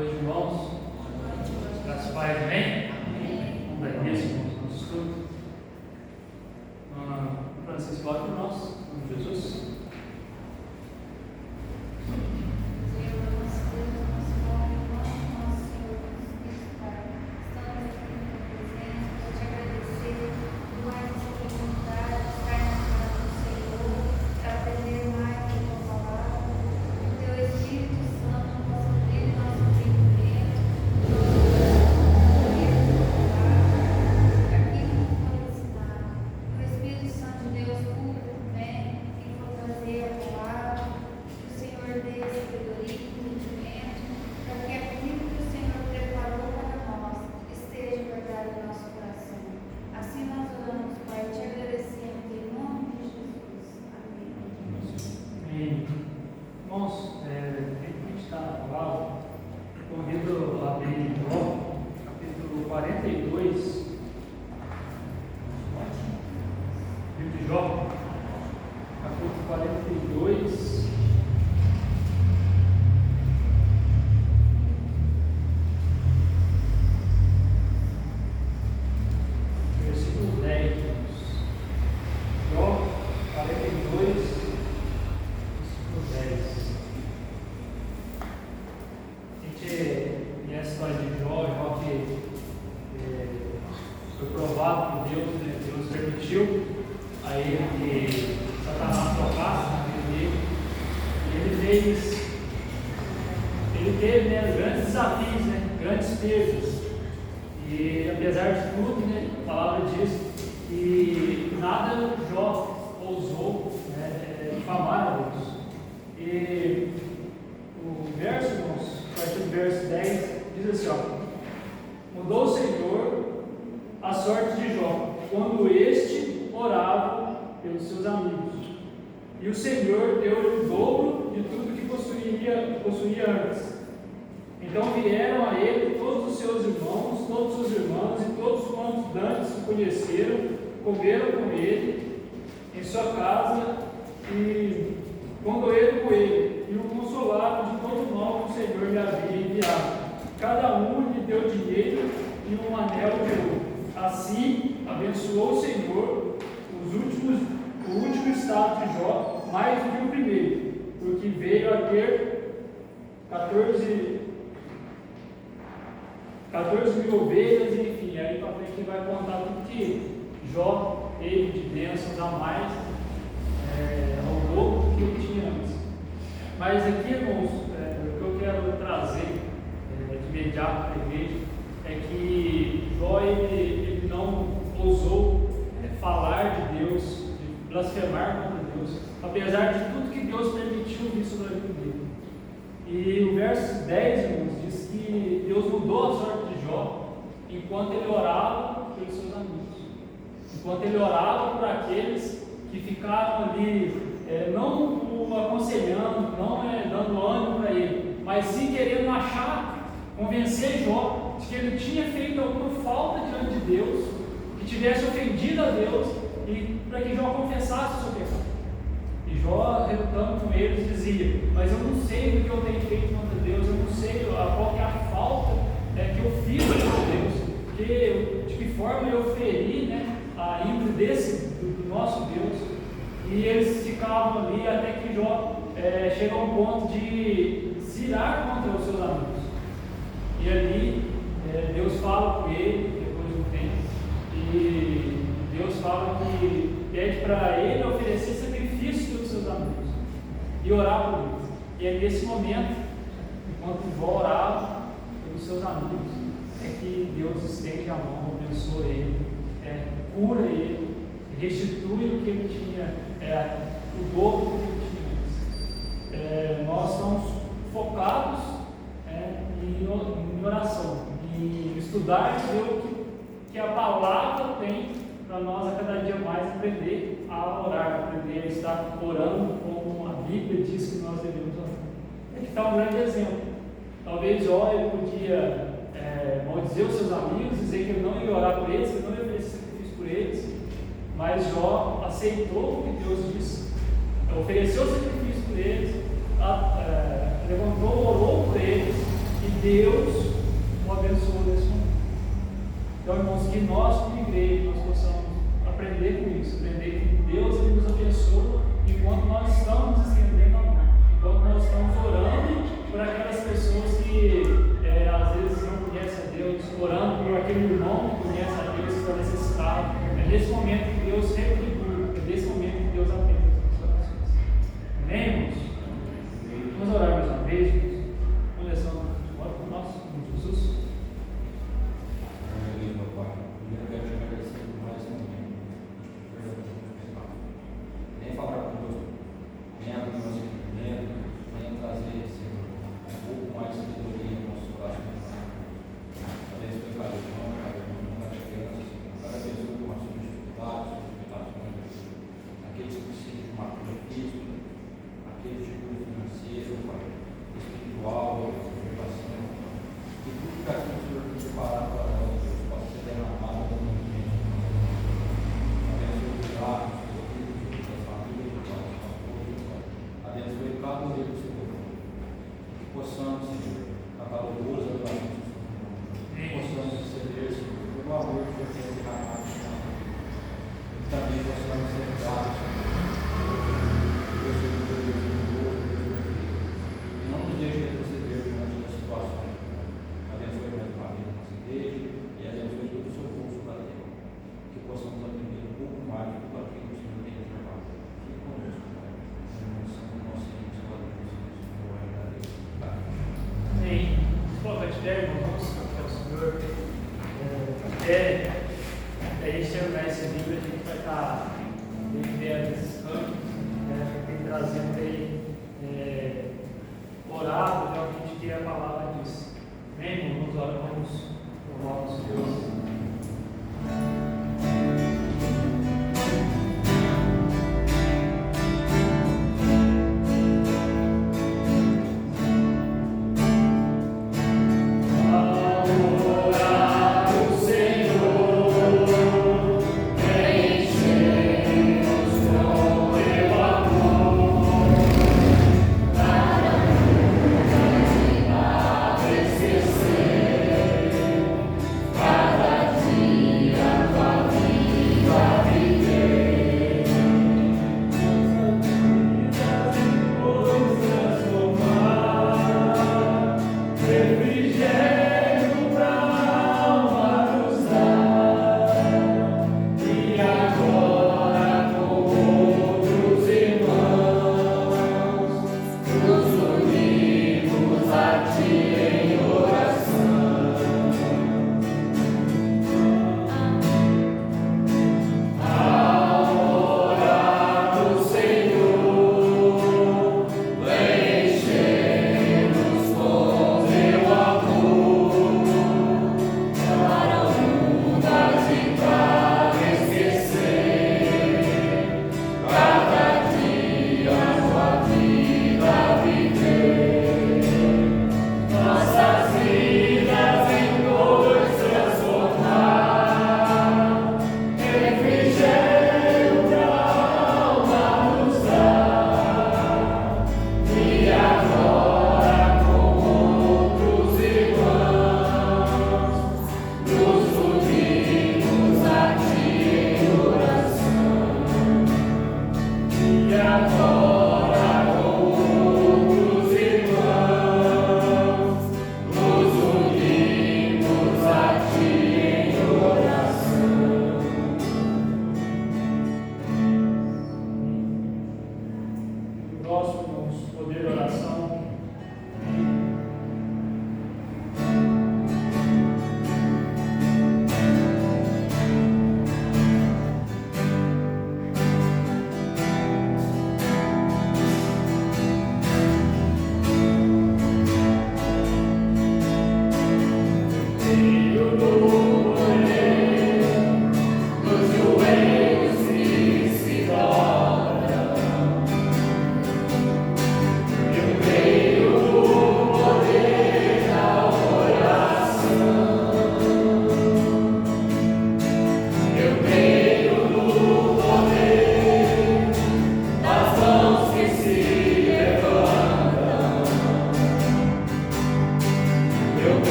noite, irmãos. Graças a Pai, amém? Vamos dar início, irmãos, ao nosso estudo. Francisco, ore por nós, em nome de Jesus. E o Senhor deu-lhe o dobro de tudo que possuía antes. Então vieram a ele todos os seus irmãos, todos os irmãos e todos quantos dantes o conheceram, comeram com ele em sua casa e condoeram com ele, e o consolaram de todo mal que o Senhor lhe havia enviado. Cada um lhe deu dinheiro e um anel de ouro. Assim abençoou o Senhor o último estado de Jó, mais do que o primeiro, porque veio a ter 14 mil ovelhas, enfim, aí para frente vai contar tudo que Jó teve de bênçãos a mais, ao dobro do que ele tinha antes. Mas aqui, irmãos, o que eu quero trazer de imediato para a igreja é que Jó ele não ousou falar de Deus, blasfemar contra Deus, apesar de tudo que Deus permitiu vir sobre a vida dele. E o verso 10, irmãos, diz que Deus mudou a sorte de Jó enquanto ele orava pelos seus amigos, enquanto ele orava por aqueles que ficaram ali, não o aconselhando, não dando ânimo para ele, mas sim querendo convencer Jó de que ele tinha feito alguma falta diante de Deus, que tivesse ofendido a Deus, e para que Jó confessasse o seu pecado. E Jó, relutando com eles, dizia: mas eu não sei o que eu tenho feito contra Deus, eu não sei qual que é a falta que eu fiz contra Deus, de que forma eu feri a índole do nosso Deus. E eles ficavam ali até que Jó chegou ao ponto de se irar contra os seus amigos. E ali Deus fala com ele depois de um tempo, e Deus fala que pede para ele oferecer sacrifício pelos seus amigos e orar por eles. E é nesse momento, enquanto Jó orava pelos seus amigos, é que Deus estende a mão, abençoa ele, cura ele, restitui o que ele tinha, o dobro que ele tinha antes. Nós estamos focados em oração, em estudar o que a palavra tem para nós a cada dia mais aprender a orar, aprender a estar orando como a Bíblia diz que nós devemos orar. Aqui está um grande exemplo. Talvez Jó podia maldizer os seus amigos, dizer que ele não ia orar por eles, que ele não ia oferecer sacrifício por eles, mas Jó aceitou o que Deus disse, ofereceu sacrifício por eles, levantou, orou por eles, e Deus o abençoou nesse momento. Então, irmãos, que nós, como igreja, nós possamos aprender com isso, aprender que Deus Ele nos abençoa enquanto nós estamos estendendo a mão, enquanto nós estamos orando por aquelas pessoas que às vezes não conhecem a Deus, orando por aquele irmão que conhece a Deus, que está necessitado. É nesse momento que Deus retribui, é nesse momento que Deus atende as nossas orações. Amém, irmãos? Vamos orar mais uma vez, irmãos. Começando com o nosso Jesus. Amém, meu Pai. Eu quero te agradecer por mais um momento. Nem falar conosco, nem abrir nosso entendimento, nem trazer, Senhor, um pouco mais de sabedoria no nosso coração. Abençoe cada irmão, cada criança, cada pessoa com as suas dificuldades, suas limitações, aqueles que precisam de uma cura física, aqueles de cura financeira, Pai, espiritual, educação, e tudo que aquilo que o Senhor tem preparado para nós, Deus, possa ser derramado no nome de Jesus. Abençoe os lares, os filhos, as famílias, os pastores, Pai. Abençoe cada um deles, Senhor. Que possamos, Senhor, cantar louvores a Deus, que possamos receber, Senhor, pelo amor que Deus tem derramado no nosso coração. E também possamos ser gratos, Senhor. Deus, Senhor, Deus, Deus, e não nos deixe retroceder diante das situações. Abençoe mais uma vez a nossa igreja e abençoe todo o seu povo para Deus. Que possamos aprender um pouco mais de tudo aquilo que o Senhor tem reservado. Fique conosco, Pai. Em nome do Senhor, nosso Senhor, Senhor, Amém. Coloca de pé, irmão, vamos cantar ao Senhor. Até a gente terminar esse livro, a gente vai estar vivendo esses cantos, tem trazendo aí, orado, realmente que é a palavra disso. Amém, irmão? Vamos orar, vamos louvar o nosso Deus.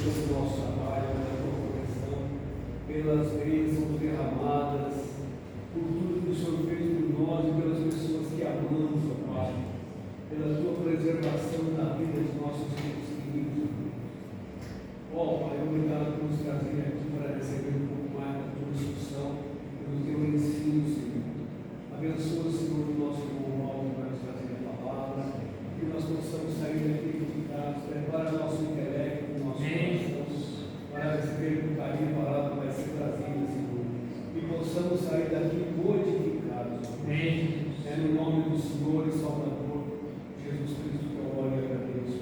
esse nosso trabalho, pela tua proteção, pelas bênçãos derramadas, por tudo que o Senhor fez por nós e pelas pessoas que amamos, ó Pai, pela tua preservação da vida de nossos filhos queridos. Ó Pai, obrigado por nos trazer aqui para receber um pouco mais da tua instrução, pelo teu ensino, Senhor. Abençoa, Senhor, o nosso irmão Paulo que vai nos trazer a palavra, que nós possamos sair daqui edificados, prepara nosso intelecto, nosso coração, para receber com carinho a palavra que vai ser trazida, Senhor. E possamos sair daqui modificados. Amém. É no nome do Senhor e Salvador, Jesus Cristo, que eu oro e agradeço.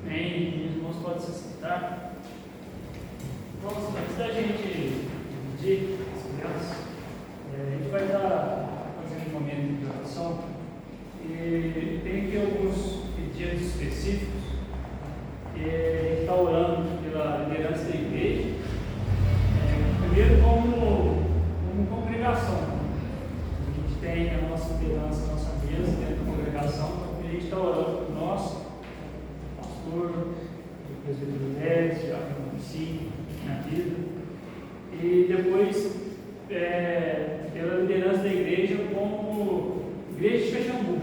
Amém. Os irmãos podem se sentar. Vamos, antes da gente pedir as crianças, a gente vai estar fazendo um momento de oração. E tem aqui alguns pedidos específicos. A gente está orando pela liderança da igreja. Primeiro, como congregação. A gente tem a nossa liderança, a nossa mesa dentro da congregação. A gente está orando por nós, pastor, o presbítero Neves, já conheci na vida. E depois, pela liderança da igreja, como igreja de Caxambu.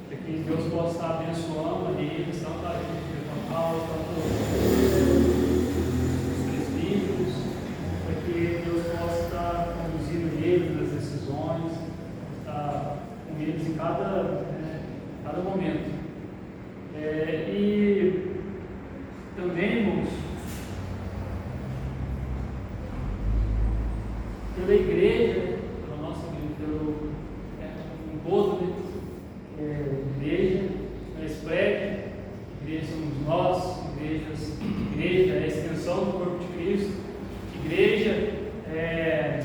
Para que Deus possa estar abençoando ali, tanto a gente de Paulo, tanto os presbíteros, para que Deus possa estar conduzindo eles nas decisões, estar com eles em cada momento. E também, irmãos, pela igreja, pela nossa pelo todo, igreja, prédio, igreja somos nós, igreja é a extensão do corpo de Cristo, igreja é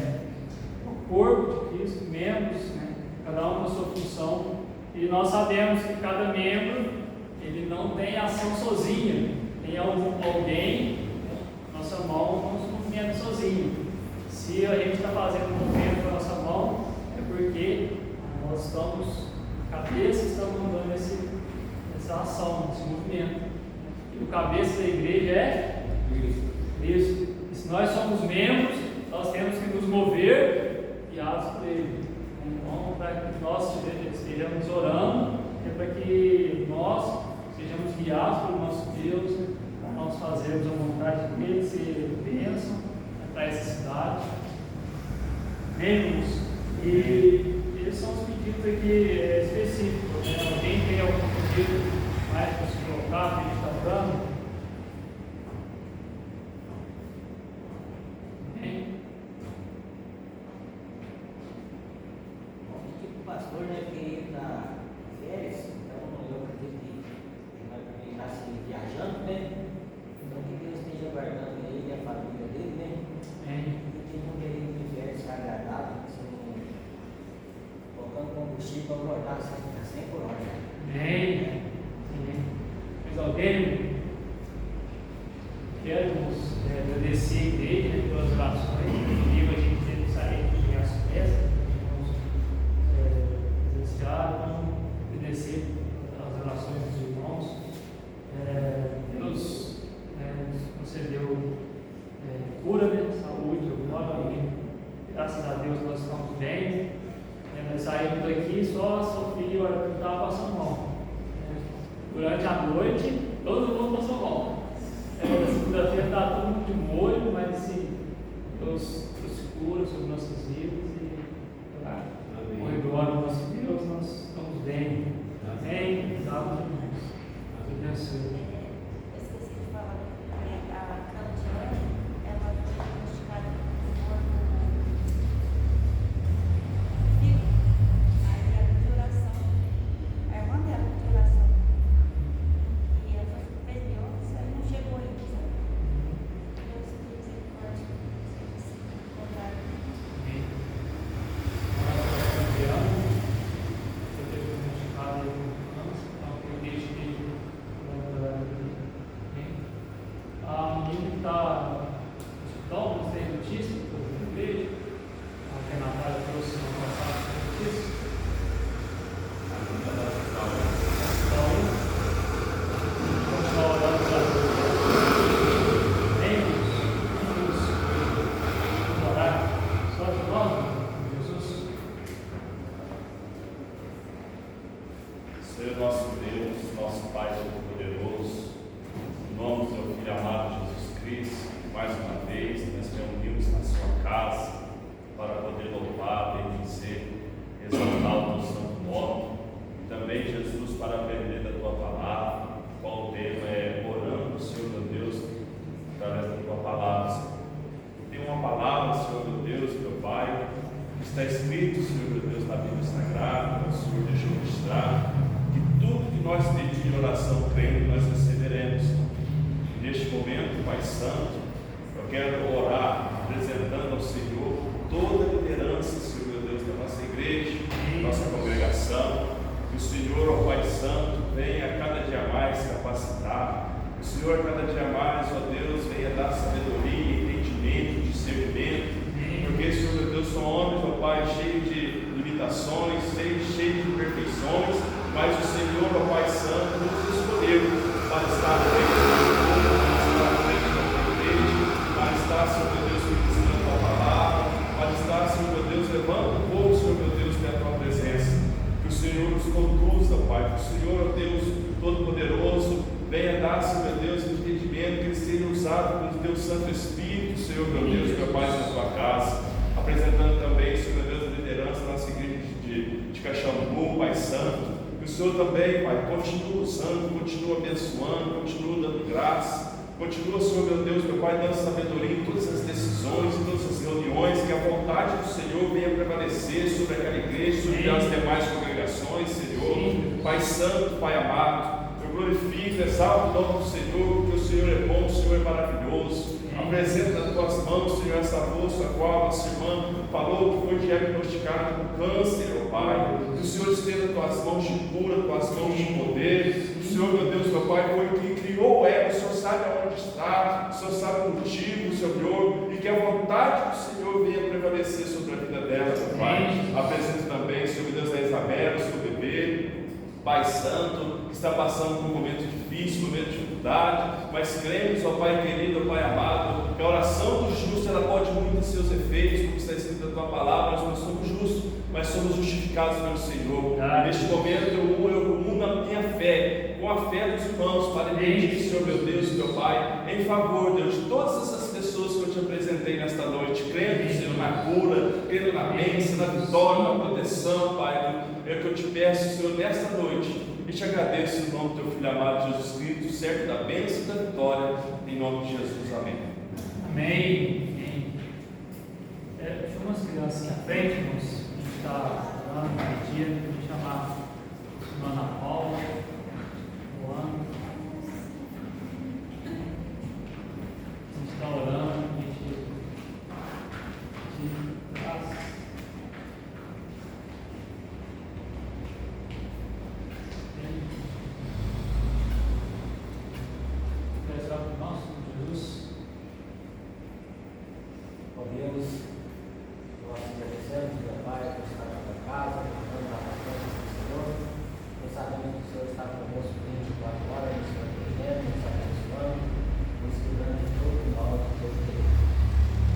o corpo de Cristo, membros, né, cada um na sua função, e nós sabemos que cada membro ele não tem ação sozinha, tem alguém, nossa mão não se movimenta sozinho. Se a gente está fazendo um movimento com a nossa mão, é porque nós estamos, cabeça, estamos mandando essa ação, esse movimento. E o cabeça da igreja é Cristo. E se nós somos membros, nós temos que nos mover guiados por Ele. Então, para que nós estejamos orando, é para que nós sejamos guiados pelo nosso Deus, para nós fazermos a vontade dele, ser bênção para essa cidade. Membros, e esses são os pedidos aqui específicos. Né? Alguém tem algum pedido mais para se colocar, que a gente está orando? Amém? O pastor, né, queria ir para férias, então eu acredito que ele vai estar se viajando, né? Então que Deus esteja guardando ele e a família dele, né? Amém. E que um período de férias agradável, colocando combustível para voltar a 100 por hora. Amém. Mas alguém queremos agradecer a igreja, né, pelas orações. Domingo a gente teve que sair de as festas, presenciar, então agradecer as orações dos irmãos. Deus nos concedeu cura, né, saúde agora, e graças a Deus nós estamos bem. Nós saímos daqui, só a Sofia e o Arthur estavam passando mal. Durante a noite, todo mundo passou mal. Na segunda-feira está todo mundo de molho, mas assim, Deus cura sobre nossas vidas e com glória ao nosso Deus, nós estamos bem. Amém? Obrigado, irmãos. Deus abençoe. Eu esqueci de falar, a Claudiane, ela foi diagnosticada com forno fígado. Aí ela de oração, a irmã dela de oração. E ela fez biópsia e não chegou ainda, sabe? Deus tem misericórdia, seja assim, contrário. Senhor nosso Deus, nosso Pai Todo-Poderoso, em nome do Teu Filho amado Jesus Cristo, mais uma vez nós reunimos na Sua casa para poder louvar, bendizer, exaltar o Teu santo nome, e também, Jesus, para aprender da Tua palavra, qual o tema é orando, Senhor meu Deus, através da Tua palavra, Senhor. Tem uma palavra, Senhor meu Deus, meu Pai, que está escrito, Senhor meu Deus, na Bíblia Sagrada, o Senhor deixou registrar, que tudo que nós pedimos em oração crendo, nós receberemos. E neste momento, Pai Santo, eu quero orar, apresentando ao Senhor toda a liderança, Senhor meu Deus, da nossa igreja, da nossa congregação. Que o Senhor, ó Pai Santo, venha cada dia mais capacitar. Que o Senhor, cada dia mais, ó Deus, venha dar sabedoria, entendimento, discernimento. Porque, Senhor meu Deus, são homens, ó Pai, cheios de limitações, cheios de imperfeições, mas o Senhor, ó Pai Santo, nos escolheu para estar no meio da igreja, para estar, Senhor meu Deus, ministrando a Tua palavra, para estar, Senhor meu Deus, levando o povo, Senhor meu Deus, até a Tua presença. Que o Senhor nos conduza, Pai, que o Senhor, ó Deus Todo-Poderoso, venha dar, Senhor meu Deus, entendimento, que Ele seja usado pelo Teu Santo Espírito, Senhor meu Deus, meu Pai, na Tua casa. Apresentando também, Senhor meu Deus, a liderança da nossa igreja de Caxambu, Pai Santo. Que o Senhor também, Pai, continua usando, continua abençoando, continua dando graça. Continua, Senhor meu Deus, meu Pai, dando sabedoria em todas as decisões, em todas as reuniões, que a vontade do Senhor venha prevalecer sobre aquela igreja, sobre as demais congregações, Senhor. Pai Santo, Pai amado, eu glorifico, exalto o nome do Senhor, porque o Senhor é bom, o Senhor é maravilhoso. Apresenta nas Tuas mãos, Senhor, essa moça, a qual nossa irmã falou que foi diagnosticada com câncer, ó Pai. Que o Senhor esteja nas Tuas mãos de cura, Tuas mãos de poder. O Senhor, meu Deus, meu Pai, foi quem criou ela. O Senhor sabe aonde está, o Senhor sabe o motivo, Senhor, e que a vontade do Senhor venha prevalecer sobre a vida dela, ó Pai. Apresento também, Senhor, meu Deus, da Isabela, seu bebê, Pai Santo, que está passando por um momento difícil, um momento de dificuldade, mas cremos, ó Pai querido, ó Pai amado, que a oração do justo ela pode muito ter seus efeitos, como está escrito na Tua palavra. Nós não somos justos, mas somos justificados pelo Senhor. E neste momento eu uno a minha fé com a fé dos irmãos para pedir, Senhor meu Deus, meu Pai, em favor, Deus, de todas essas pessoas que eu te apresentei nesta noite, crendo, Senhor, na cura, crendo na bênção, na vitória, na proteção, Pai. É o que eu te peço, Senhor, nesta noite, e te agradeço em nome do Teu Filho amado Jesus Cristo, certo da bênção e da vitória, em nome de Jesus. Amém. Amém. Chama as crianças à frente, irmãos. A gente está orando no dia, vou chamar a irmã Ana Paula, Juan. A gente está orando, a gente graças. Jesus. Ó Deus, nós agradecemos, meu Pai, por estar na Tua casa, por na presença do Senhor. Nós sabemos que o Senhor está conosco 24 horas, nos protegendo, nos abençoando, nos cuidando de todo mal, de todo perigo.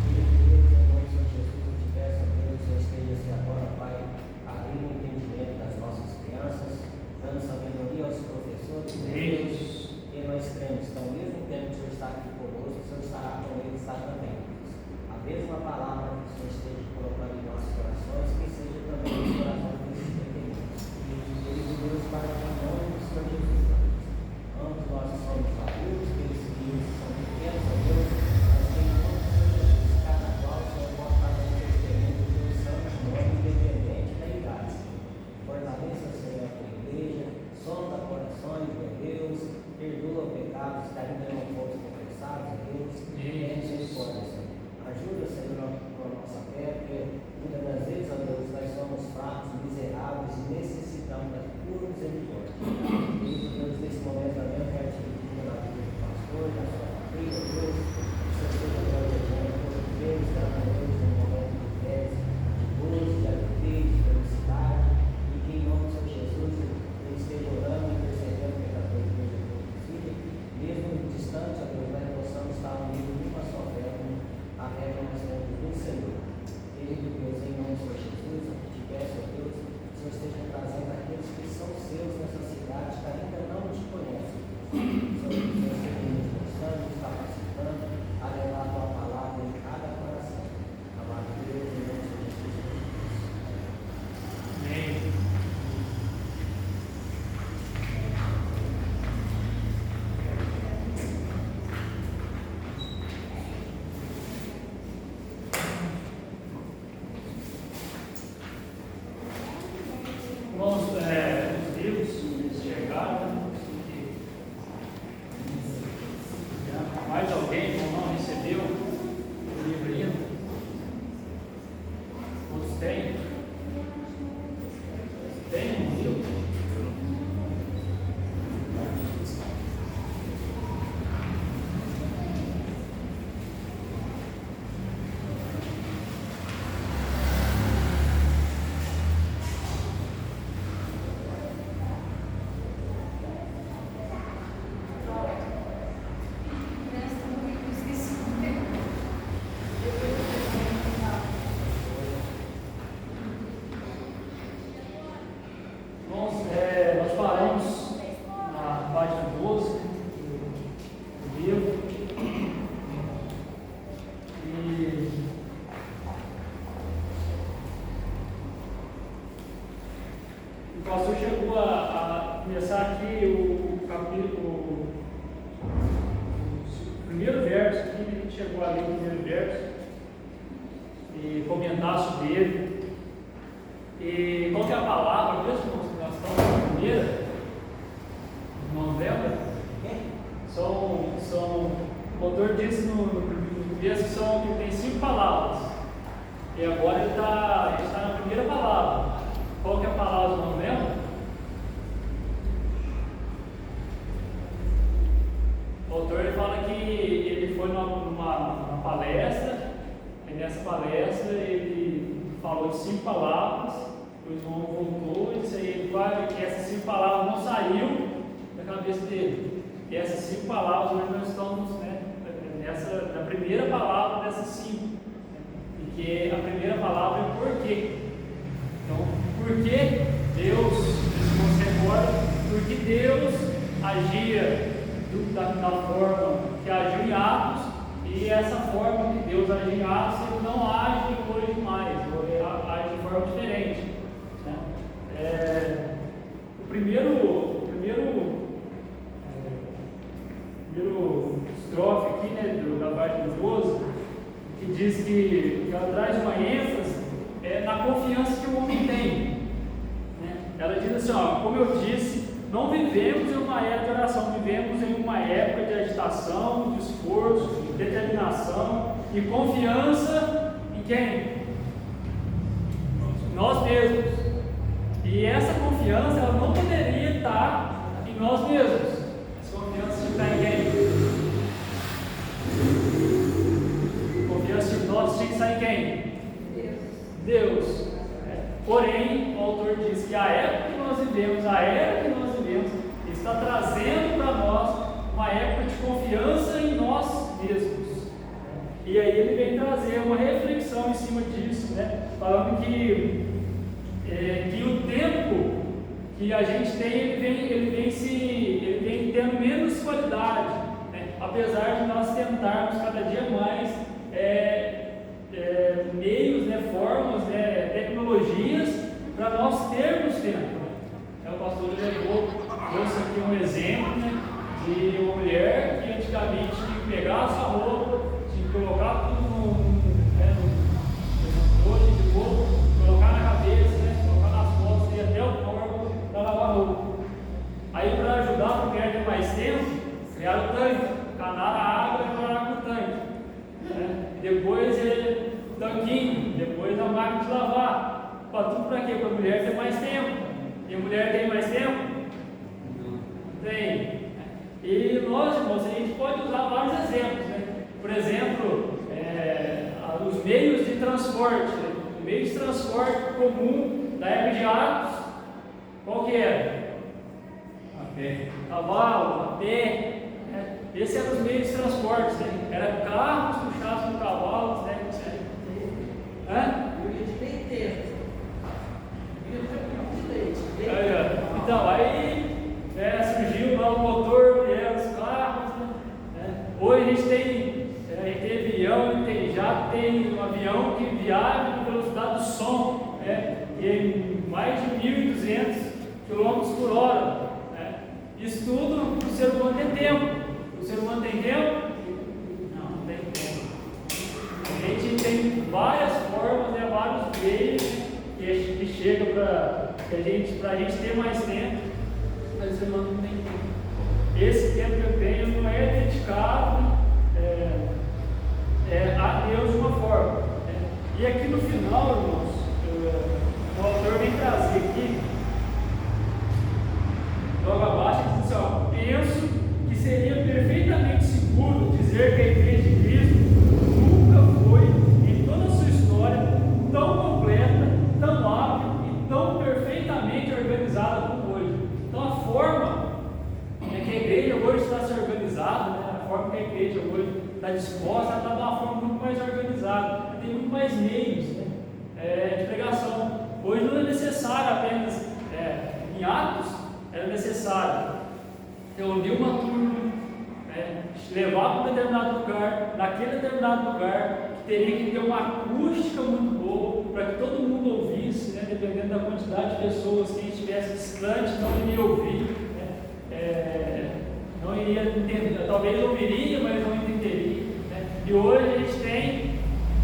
Filho de Deus, em nome do Senhor Jesus, eu te peço, ó Deus, que o Senhor esteja agora, Pai, abrindo o entendimento das nossas crianças, dando sabedoria aos professores, Deus. E nós cremos, então, ao mesmo tempo que o Senhor está aqui conosco, o Senhor estará com eles também. A mesma palavra que o Senhor esteja colocando em nossos corações, que seja também no coração desses pequeninos. Eles Deus para o nome do Senhor Jesus. Irmãos, os livros eles chegaram. Mais alguém não recebeu o livro ainda? Todos têm? Tem um livro? Nós paramos na página 12 do livro e o pastor chegou a começar aqui o capítulo, o primeiro verso, aqui ele chegou a ler o primeiro verso e comentar sobre ele. E qual que é a palavra mesmo que nós estamos na primeira? Não lembra? O autor disse no começo que tem 5 palavras. E agora ele está na primeira palavra. Qual que é a palavra? Não lembra? O autor ele fala que ele foi numa palestra, e nessa palestra ele falou de 5 palavras. O irmão voltou e disse aí, que essas 5 palavras não saíram da cabeça dele. E essas 5 palavras, hoje nós estamos na primeira palavra dessas 5. E que a primeira palavra é porquê. Então, por que Deus, se você recorda, por que Deus agia da forma que agiu em Atos, e essa forma que Deus agiu em Atos, ele não age hoje mais, ele age de forma diferente. O primeiro estrofe aqui, da página 12, que diz que ela traz uma ênfase na confiança que o homem tem. Ela diz assim, como eu disse, não vivemos em uma época de oração, vivemos em uma época de agitação, de esforço, de determinação e confiança em quem? Nós mesmos. E essa confiança ela não poderia estar em nós mesmos. Essa confiança está em quem? Confiança de nós tinha que estar em quem? Deus. Porém, o autor diz que a época que nós vivemos, a era que nós vivemos, está trazendo para nós uma época de confiança em nós mesmos. E aí ele vem trazer uma reflexão em cima disso, falando que o tempo que a gente tem, ele vem tendo menos qualidade, apesar de nós tentarmos cada dia mais meios, formas, tecnologias para nós termos tempo. O pastor trouxe aqui um exemplo de uma mulher que antigamente tinha que pegar a sua roupa, tinha que colocar tudo no controle de roupa, colocar na cabeça, colocar nas costas e até o corpo para lavar roupa. Aí, para ajudar a mulher a ter mais tempo, criaram o tanque, canaram a água e colocaram no tanque. Depois tanquinho, depois a máquina de lavar. Para tudo para quê? Para a mulher ter mais tempo. E a mulher tem mais tempo? Não tem. E nós, irmãos, a gente pode usar vários exemplos. Por exemplo, os meios de transporte. O meio de transporte comum da época de Atos, qual que era? A pé. Cavalo, a pé. Esses eram os meios de transporte. Era carros puxados por cavalos. Então, aí surgiu lá o motor, vieram os carros. Hoje a gente tem avião, tem jato, tem um avião que viaja com velocidade do som, e em mais de 1.200 km por hora. Isso tudo o ser humano tem tempo. O ser humano tem tempo? Não tem tempo. A gente tem várias formas, vários meios que chegam para Para a gente ter mais tempo, mas o ser humano não tem tempo. Esse tempo que eu tenho não é dedicado a Deus de uma forma. E aqui no final, irmãos, o autor vem trazer aqui, logo abaixo, ele diz assim, ó, penso que seria perfeitamente seguro dizer que a Igreja de Cristo nunca foi, em toda a sua história, tão completa, tão hábil e tão perfeitamente organizada como hoje. Então a forma que a igreja hoje está se organizada, né? A forma que a igreja hoje está disposta, ela está de uma forma muito mais organizada, tem muito mais meios, né? De pregação. Hoje não é necessário apenas, em Atos, era necessário reunir uma turma, levar para um determinado lugar, naquele determinado lugar, que teria que ter uma acústica muito boa, para que todo mundo ouvisse, né? Dependendo da quantidade de pessoas, quem estivesse distante não iria ouvir, não iria entender, talvez ouviria, mas não entenderia, né? E hoje a gente tem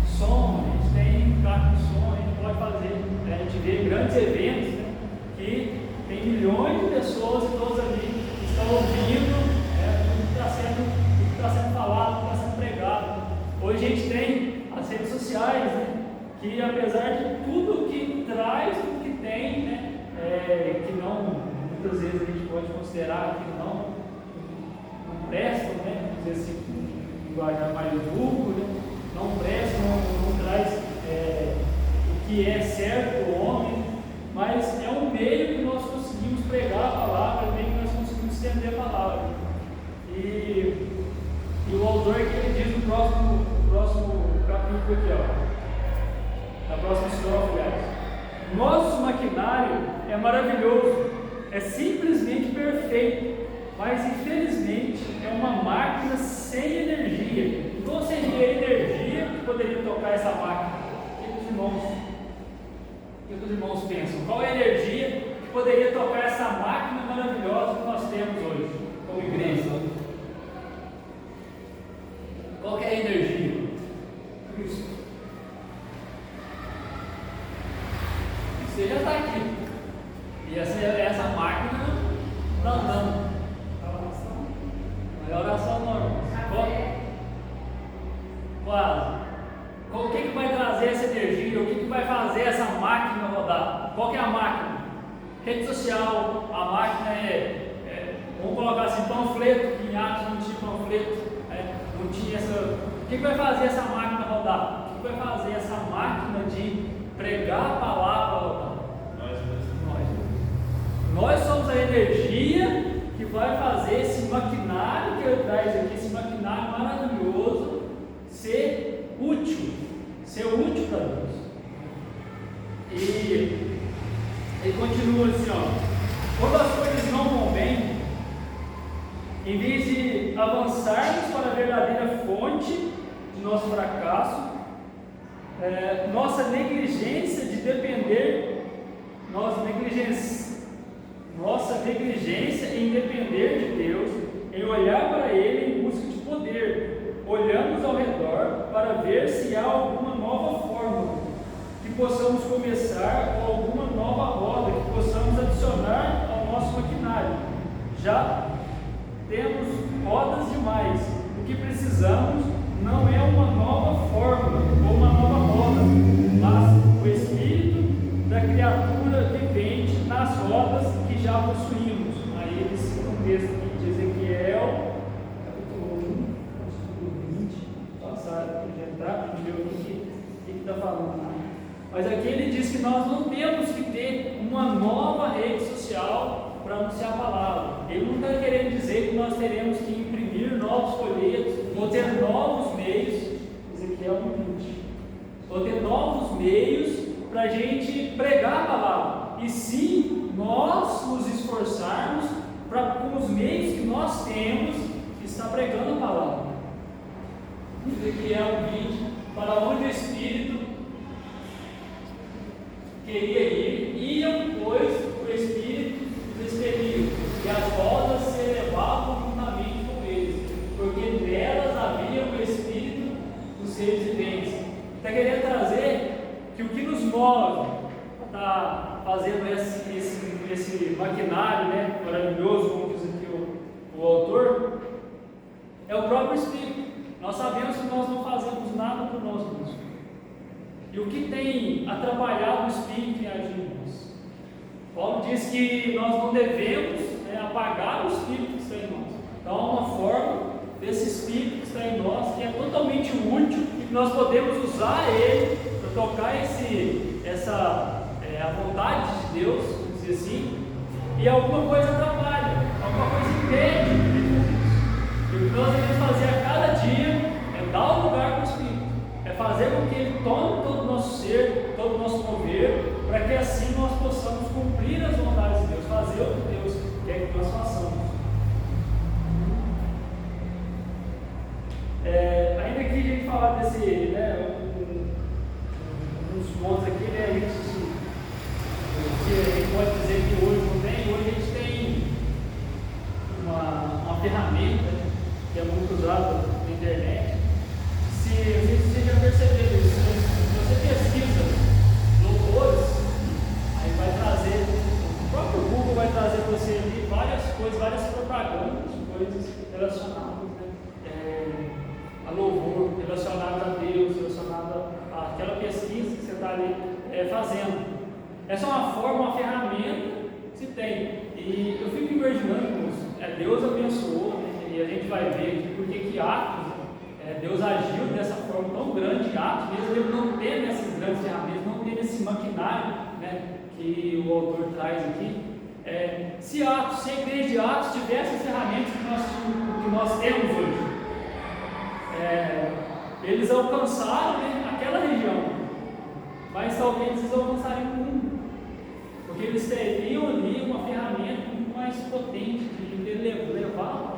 som, a gente tem carro de som, a gente pode fazer, a gente vê grandes eventos, né? Que tem milhões de pessoas e todos ali que estão ouvindo tudo que está sendo falado, tudo que está sendo pregado. Hoje a gente tem as redes sociais, né? Que apesar de tudo que traz, tudo que tem, né? Que não, muitas vezes a gente pode considerar que não prestam, né? Dizer assim, um linguajar mais vulgo, né? Não prestam, não traz o que é certo do homem, mas é um meio que nós conseguimos pregar a palavra, é um meio que nós conseguimos estender a palavra. E o autor que ele diz no próximo capítulo aqui, ó, na próxima estrofe, aliás, nosso maquinário é maravilhoso, é simplesmente perfeito, mas infelizmente é uma máquina sem energia. Qual seria a energia que poderia tocar essa máquina? O que os irmãos pensam? Qual é a energia que poderia tocar essa máquina maravilhosa que nós temos hoje como igreja? Qual que é a energia? Cristo. Você já está aqui. E essa máquina está andando. Não é oração não. Quase. O que vai trazer essa energia? O que vai fazer essa máquina rodar? Qual que é a máquina? Rede social, a máquina vamos colocar assim, panfleto, que em Atos não tinha panfleto, não tinha essa. O que vai fazer essa máquina rodar? O que vai fazer essa máquina de pregar a palavra rodar? Nós somos a energia que vai fazer esse maquinário que ele traz aqui, esse maquinário maravilhoso, ser útil para Deus. E ele continua assim, ó, quando as coisas não vão bem, em vez de avançarmos para a verdadeira fonte de nosso fracasso, nossa negligência de depender, nossa negligência em depender de Deus, em olhar para Ele em busca de poder, olhamos ao redor para ver se há alguma nova fórmula que possamos começar ou alguma nova roda que possamos adicionar ao nosso maquinário. Já temos rodas demais. O que precisamos não é uma nova fórmula ou uma nova roda, mas o espírito da criatura vivente nas rodas que já possuímos. Aí eles citam um texto aqui de Ezequiel, capítulo 1, versículo 20, passar de entrar, para ver o que está falando. Mas aqui ele diz que nós não temos que ter uma nova rede social para anunciar a palavra. Ele não está querendo dizer que nós teremos que imprimir novos folhetos, ou ter novos meios, Ezequiel 20, ou ter novos meios para a gente pregar a palavra. E sim, nós nos esforçarmos para, com os meios que nós temos, estar pregando a palavra. Ezequiel 20, para onde o Espírito queria ir, iam, pois o Espírito os expeliu, e as rodas se elevavam juntamente com eles, porque nelas havia o Espírito dos seres viventes. Está querendo trazer que o que nos move está fazendo esse esse maquinário, né, maravilhoso, como diz aqui o autor, é o próprio Espírito. Nós sabemos que nós não fazemos nada por nós mesmos. E o que tem atrapalhado o Espírito em agir em nós? Paulo diz que nós não devemos, né, apagar o Espírito que está em nós. Então há uma forma desse Espírito que está em nós que é totalmente útil e que nós podemos usar ele para tocar a vontade de Deus, vamos dizer assim, e alguma coisa atrapalha, alguma coisa impede de fazer isso. E o que nós devemos fazer a cada dia é dar o lugar para o Espírito, é fazer com que ele tome todo o nosso ser, todo o nosso mover, para que assim nós possamos cumprir as vontades de Deus, fazer o que Deus quer que nós façamos. Ainda que a gente falar desse, né, uns pontos aqui, né, a gente pode dizer que hoje não tem, hoje a gente tem uma ferramenta que é muito usada na internet. Se você já percebeu isso, se você pesquisa louvores, aí vai trazer, o próprio Google vai trazer para você ali várias coisas, várias propagandas, coisas relacionadas, né, a louvor, relacionadas a Deus, relacionadas àquela pesquisa que você está ali fazendo. Essa é uma forma, uma ferramenta que se tem. E eu fico imaginando, Deus abençoou, né, e a gente vai ver porque que Atos, Deus agiu dessa forma tão grande em Atos, mesmo ele não tendo essas grandes ferramentas, não tendo esse maquinário, né, que o autor traz aqui. Se a igreja de Atos tivesse as ferramentas que nós temos hoje, eles alcançaram, né, aquela região, mas talvez eles alcançariam o mundo, porque eles teriam ali uma ferramenta muito mais potente de levar.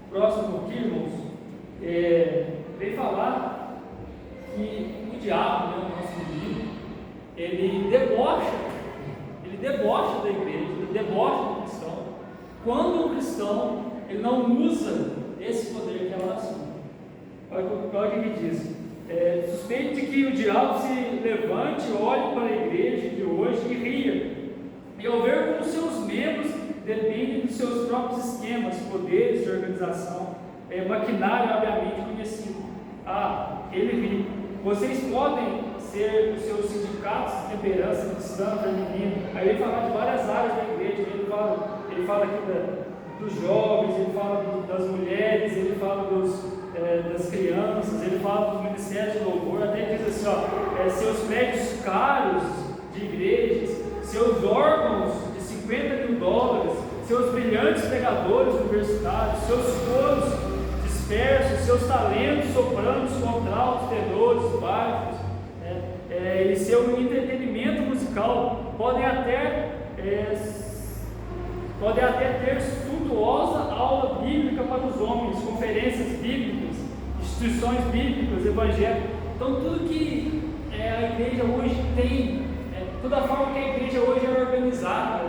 Próximo aqui, irmãos, vem falar que o diabo, né, o nosso inimigo, ele debocha da igreja, ele debocha do cristão, quando o cristão ele não usa esse poder que é a oração. Olha o que ele diz. Suspeito de que o diabo se levante, olhe para a igreja de hoje e ria, e ao ver como seus membros dependem dos seus próprios esquemas, poderes de organização, maquinário obviamente conhecido. Ele ri. Vocês podem ser os seus sindicatos de temperança cristã, feminina. Aí ele fala de várias áreas da igreja. Ele fala aqui dos jovens, ele fala das mulheres, ele fala das crianças, ele fala dos ministérios de louvor, até diz assim, seus prédios caros de igrejas, seus órgãos de $50.000, seus brilhantes pregadores universitários, seus coros dispersos, seus talentos, sopranos, contraltos, tenores, baixos, e seu entretenimento musical podem até ter suntuosa aula bíblica para os homens, conferências bíblicas, instituições bíblicas, evangelhos. Então, tudo que a igreja hoje tem, toda a forma que a igreja hoje é organizada,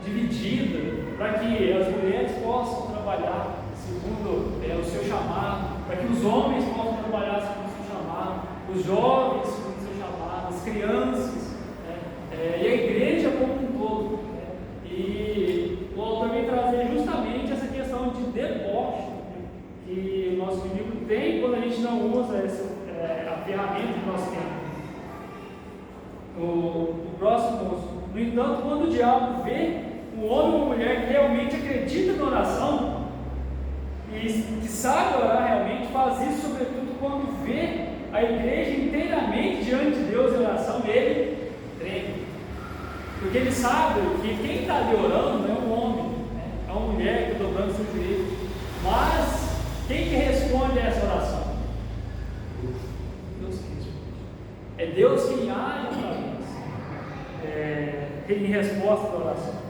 dividida, para que as mulheres possam trabalhar segundo o seu chamado, para que os homens possam trabalhar segundo o seu chamado, os jovens segundo o seu chamado, as crianças, e a igreja como um todo. E o autor vem trazer justamente essa questão de deboche, que o nosso inimigo tem quando a gente não usa a ferramenta que nós temos. O próximo, no entanto, quando o diabo vê um homem ou uma mulher que realmente acredita na oração e que sabe orar realmente, faz isso sobretudo quando vê a igreja inteiramente diante de Deus em oração, ele treme. Porque ele sabe que quem está ali orando não é um homem, é uma mulher que está dobrando seu joelho. Mas quem que responde a essa oração? Deus que responde. É Deus quem age para nós, em resposta à oração.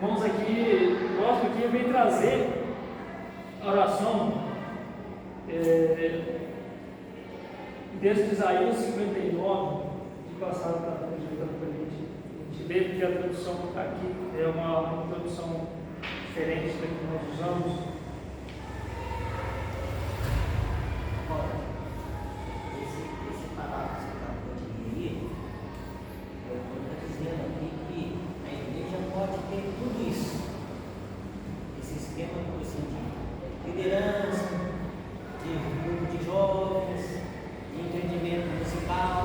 Vamos aqui, o próximo aqui vem trazer a oração desde Isaías 59, de passado para frente, a gente vê porque a tradução está aqui, ter uma introdução diferente da que nós usamos. Esse parágrafo que você acabou de ler, eu estou dizendo aqui que a igreja pode ter tudo isso. Esse esquema assim, de liderança, de grupo de jovens, de entendimento musical,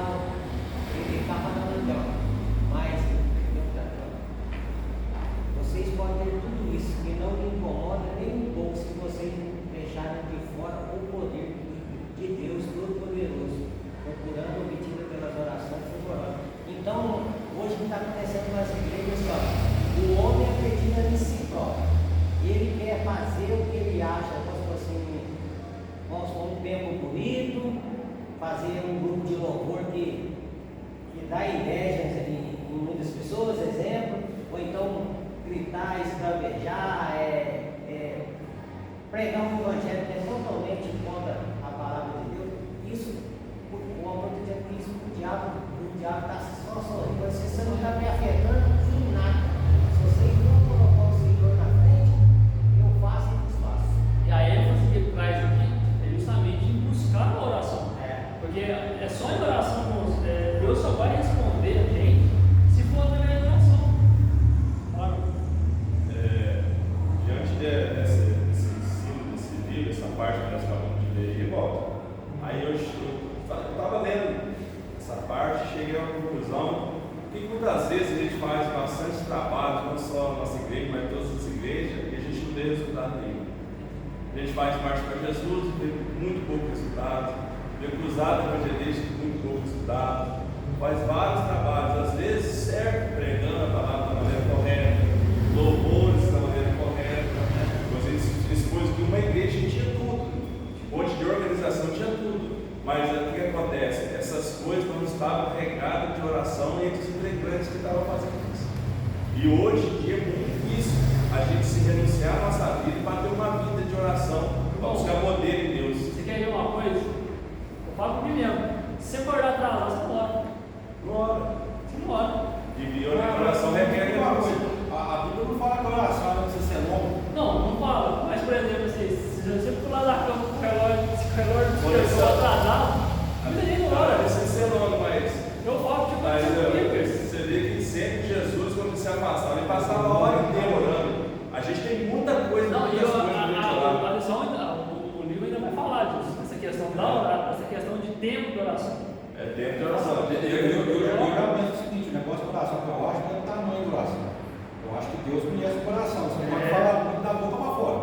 ele acaba não legal. Mas vocês podem ter tudo isso, que não lhe incomoda nem um pouco se vocês deixarem de fora o poder de Deus Todo-Poderoso, procurando obtida pelas orações fervorosas. Então, hoje o que está acontecendo nas igrejas, o homem acredita em si próprio. Ele quer fazer o que ele acha, como assim, um tempo bonito, fazer um grupo de louvor que dá inveja em muitas pessoas, exemplo, ou então gritar, esbravejar, pregar um evangelho que é totalmente contra a palavra de Deus. Isso, o autor está dizendo que isso o diabo está só sorrindo, você não está me afetando em nada. Se vocês não colocar o Senhor na frente, eu faço e desfaço. E a ênfase que ele traz aqui é justamente em buscar a oração. Porque é só em oração, irmãos. Deus só vai responder a gente se for através da oração. Claro. Diante desse ensino, desse livro, essa parte que nós acabamos de ler aí, volta. Aí eu estava lendo essa parte, cheguei a uma conclusão que muitas vezes a gente faz bastante trabalho, não só na nossa igreja, mas em todas as igrejas, e a gente não vê resultado nenhum. A gente faz parte para Jesus e vê muito pouco resultado, vê cruzado evangelista muito pouco resultado, faz vários trabalhos, às vezes certo, pregando a palavra da maneira correta, louvores da maneira correta, esse coisa que uma igreja tinha tudo, hoje de organização tinha tudo, mas o que acontece? Essas coisas não estavam regadas de oração entre os integrantes que estavam fazendo isso. E hoje em dia é muito difícil a gente se renunciar à nossa vida para ter uma vida de oração, para buscar poder em Deus. Você quer ver uma coisa? Eu falo comigo mesmo. Se você acordar atrasado, você não ora. Você não ora. E a oração requer uma coisa. A Bíblia não fala que a oração não precisa ser longa. Não fala. Mas, por exemplo, se você pular da cama com o relógio despertou atrasado, muita gente não ora. Não precisa ser longo, mas Eu falo tipo Mas assim, você vê que sempre Jesus, quando se afastava, ele passava a hora inteira orando. A gente tem muita coisa, não, muitas coisas pra gente orar. a lição, o livro ainda vai falar disso, essa questão da oração, essa questão de tempo de oração. É tempo de oração. Eu já penso o seguinte, o negócio de oração que eu acho que é o tamanho da oração. Eu acho que Deus conhece o coração, você não pode falar muito da boca para fora.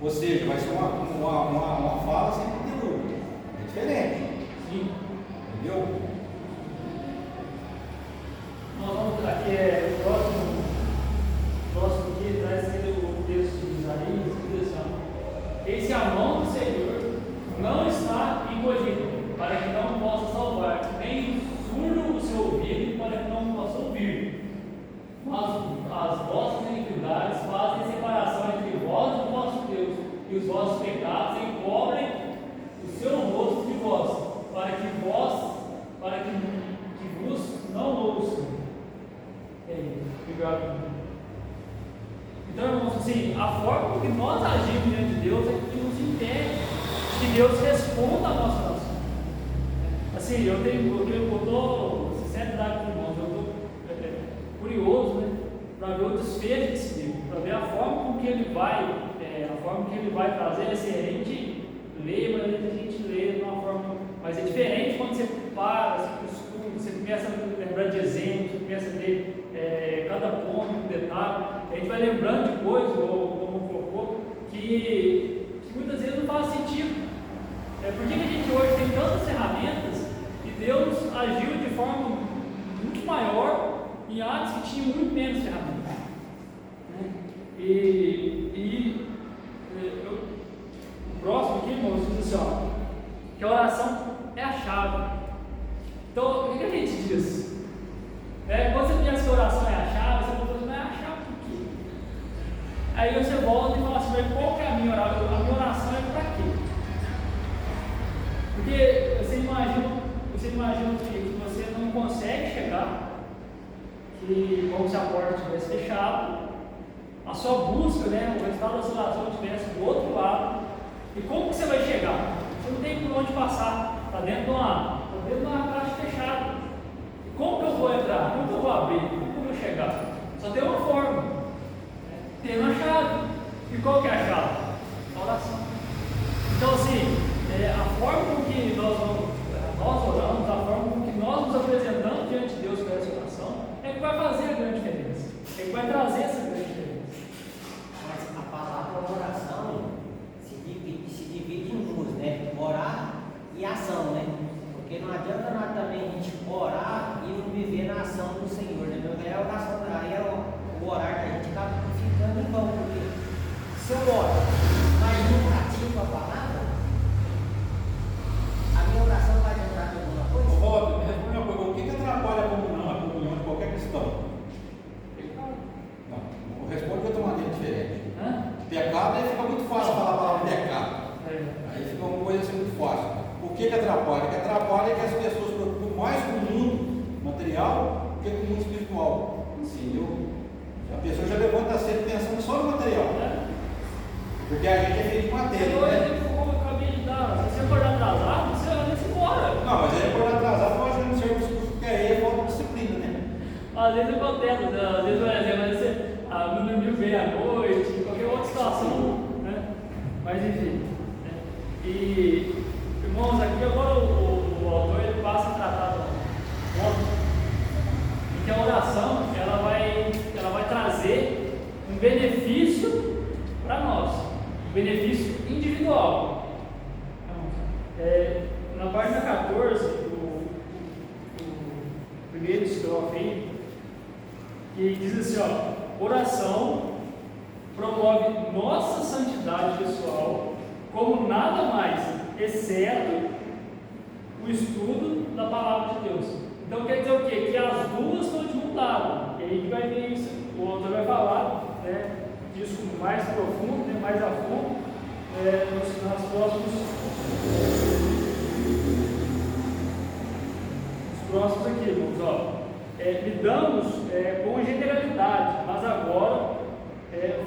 Ou seja, vai ser uma fala sem conteúdo. É diferente. Sim. Entendeu? Nós vamos aqui, próximo aqui, traz aqui o texto de Isaías, que diz assim: eis que a mão do Senhor não está encolhida, para que não possa salvar, nem surdo o seu ouvido, para que não possa ouvir. Mas as vossas iniquidades fazem separação entre vós e o vosso Deus, e os vossos pecados encobrem o seu rosto de vós, para que vos não ouçam. Obrigado. Então, irmãos, assim, a forma que nós agimos diante de Deus é que nos impede que Deus responda a nossa oração. Assim, eu estou sinceridade com irmãos, eu estou curioso, né, para ver o desfecho desse livro, para ver a forma com que ele vai trazer. Assim, a gente lê, mas a gente lê de uma forma, mas é diferente quando você para, você começa a lembrar de exemplos, você começa a ver cada ponto, um detalhe, a gente vai lembrando de coisas, como colocou, que muitas vezes não faz sentido. Por que a gente hoje tem tantas ferramentas e Deus agiu de forma muito maior em áreas que tinham muito menos ferramentas? O próximo aqui, irmãos, diz assim, que a oração é a chave. Então, o que a gente diz? Quando você pensa que a oração é a chave, você fala assim, mas é a chave por quê? Aí você volta e fala assim, mas qual que é a minha oração? A minha oração é para quê? Porque você imagina que você não consegue chegar, que como se a porta estivesse a sua busca, né, o resultado da sua oração estivesse do outro lado, e como que você vai chegar? Você não tem por onde passar, está dentro de uma caixa fechada. E como que eu vou entrar? Como que eu vou abrir? Como que eu vou chegar? Só tem uma forma, tendo a chave. E qual que é a chave? A oração. Então assim, a forma com que nós oramos, a forma com que nós nos apresentamos diante de Deus com essa oração, é que vai fazer a grande diferença, é que vai trazer essa grande diferença. Mas a palavra oração se divide em duas, né? Orar e ação, né? Porque não adianta nada também a gente orar e não viver na ação do Senhor, né? É a oração, aí o orar da gente acaba ficando em vão, porque se eu oro, mas não pratico a palavra, a minha oração vai adiantar de alguma coisa? Ô, Walter, me responde uma coisa: o que atrapalha a comunhão de qualquer cristão? Não, responde de outra maneira diferente. Pecado, aí fica muito fácil falar a palavra pecado. Aí fica uma coisa assim muito fácil. O que atrapalha? O que atrapalha é que as pessoas se preocupam mais com o mundo material do que com o mundo espiritual. Entendeu? A pessoa já levanta cedo pensando só no material. Porque a gente é feito de matéria. Né? Se você acordar atrasado, você vai embora. Não, mas aí acordar atrasado pode não ser porque aí é falta de disciplina, né? Às vezes acontece, às vezes, por exemplo, você não dormiu bem à noite, qualquer outra situação, né? Mas enfim. Né? E, irmãos, aqui agora o autor ele passa a tratar do ponto em que a oração ela vai trazer um benefício para nós, um benefício individual. Na página 14, o primeiro estrofe aí, que diz assim, ó: oração promove nossa santidade pessoal como nada mais, exceto o estudo da palavra de Deus. Então quer dizer o quê? Que as duas estão de um lado. E aí que vai ver isso, o autor vai falar, né, disso mais profundo, né, mais a fundo, nas próximos aqui, irmãos. Lidamos com generalidade, mas agora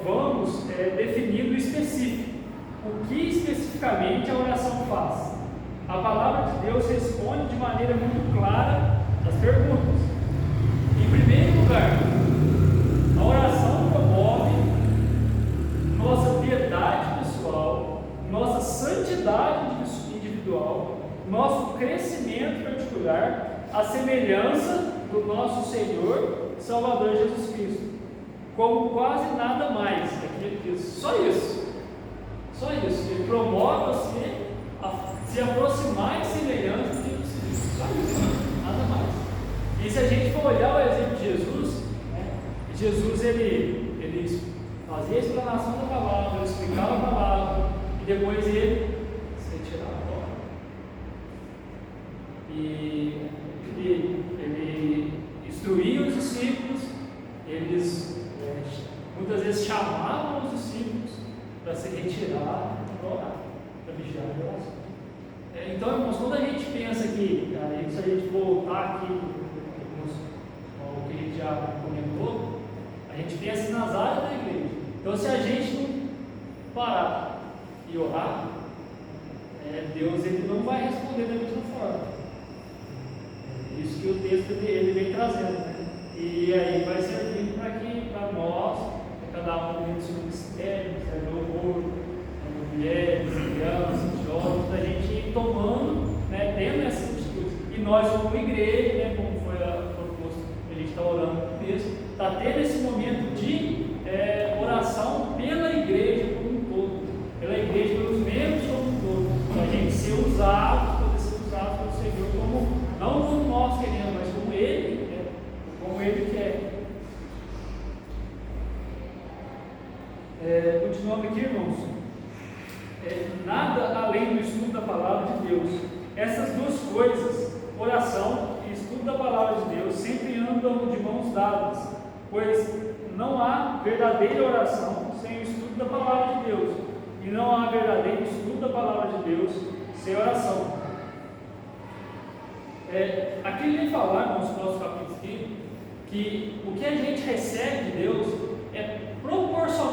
vamos definir o específico. O que especificamente a oração faz? A palavra de Deus responde de maneira muito clara as perguntas. Em primeiro lugar, a oração promove nossa piedade pessoal, nossa santidade individual, nosso crescimento particular, a semelhança do nosso Senhor Salvador Jesus Cristo, como quase nada mais. Aqui ele diz, só isso, ele promove você a se aproximar em semelhança de Jesus Cristo, só isso, nada mais. E se a gente for olhar o exemplo de Jesus, Jesus ele fazia a explanação da palavra, ele explicava a palavra, e depois ele se retirava fora. E ele instruía os discípulos, eles muitas vezes chamavam os discípulos para se retirar para orar, para vigiar a oração. Então, irmãos, quando a gente pensa que, se a gente voltar aqui ao que a gente já comentou, a gente pensa nas áreas da igreja. Então, se a gente não parar e orar, Deus ele não vai responder da mesma forma. Isso que o texto ele vem trazendo, né? E aí vai servir para nós, para cada um dentro do seu ministério, do louvor, mulheres, crianças, jovens, para a gente ir tomando, né, tendo essas atitudes. E nós, como igreja, né, como foi proposto, a gente está orando no texto, está tendo esse momento de oração pela igreja como um todo, pela igreja, pelos membros como um todo, para a gente ser usado, poder ser usado pelo Senhor como. Não como nós queremos, mas como Ele quer. Como Ele quer. Continuando aqui, irmãos. Nada além do estudo da palavra de Deus. Essas duas coisas, oração e estudo da palavra de Deus, sempre andam de mãos dadas, pois não há verdadeira oração sem o estudo da palavra de Deus, e não há verdadeiro estudo da palavra de Deus sem oração. Aqui ele vem falar nos nossos capítulos aqui, que o que a gente recebe de Deus é proporcional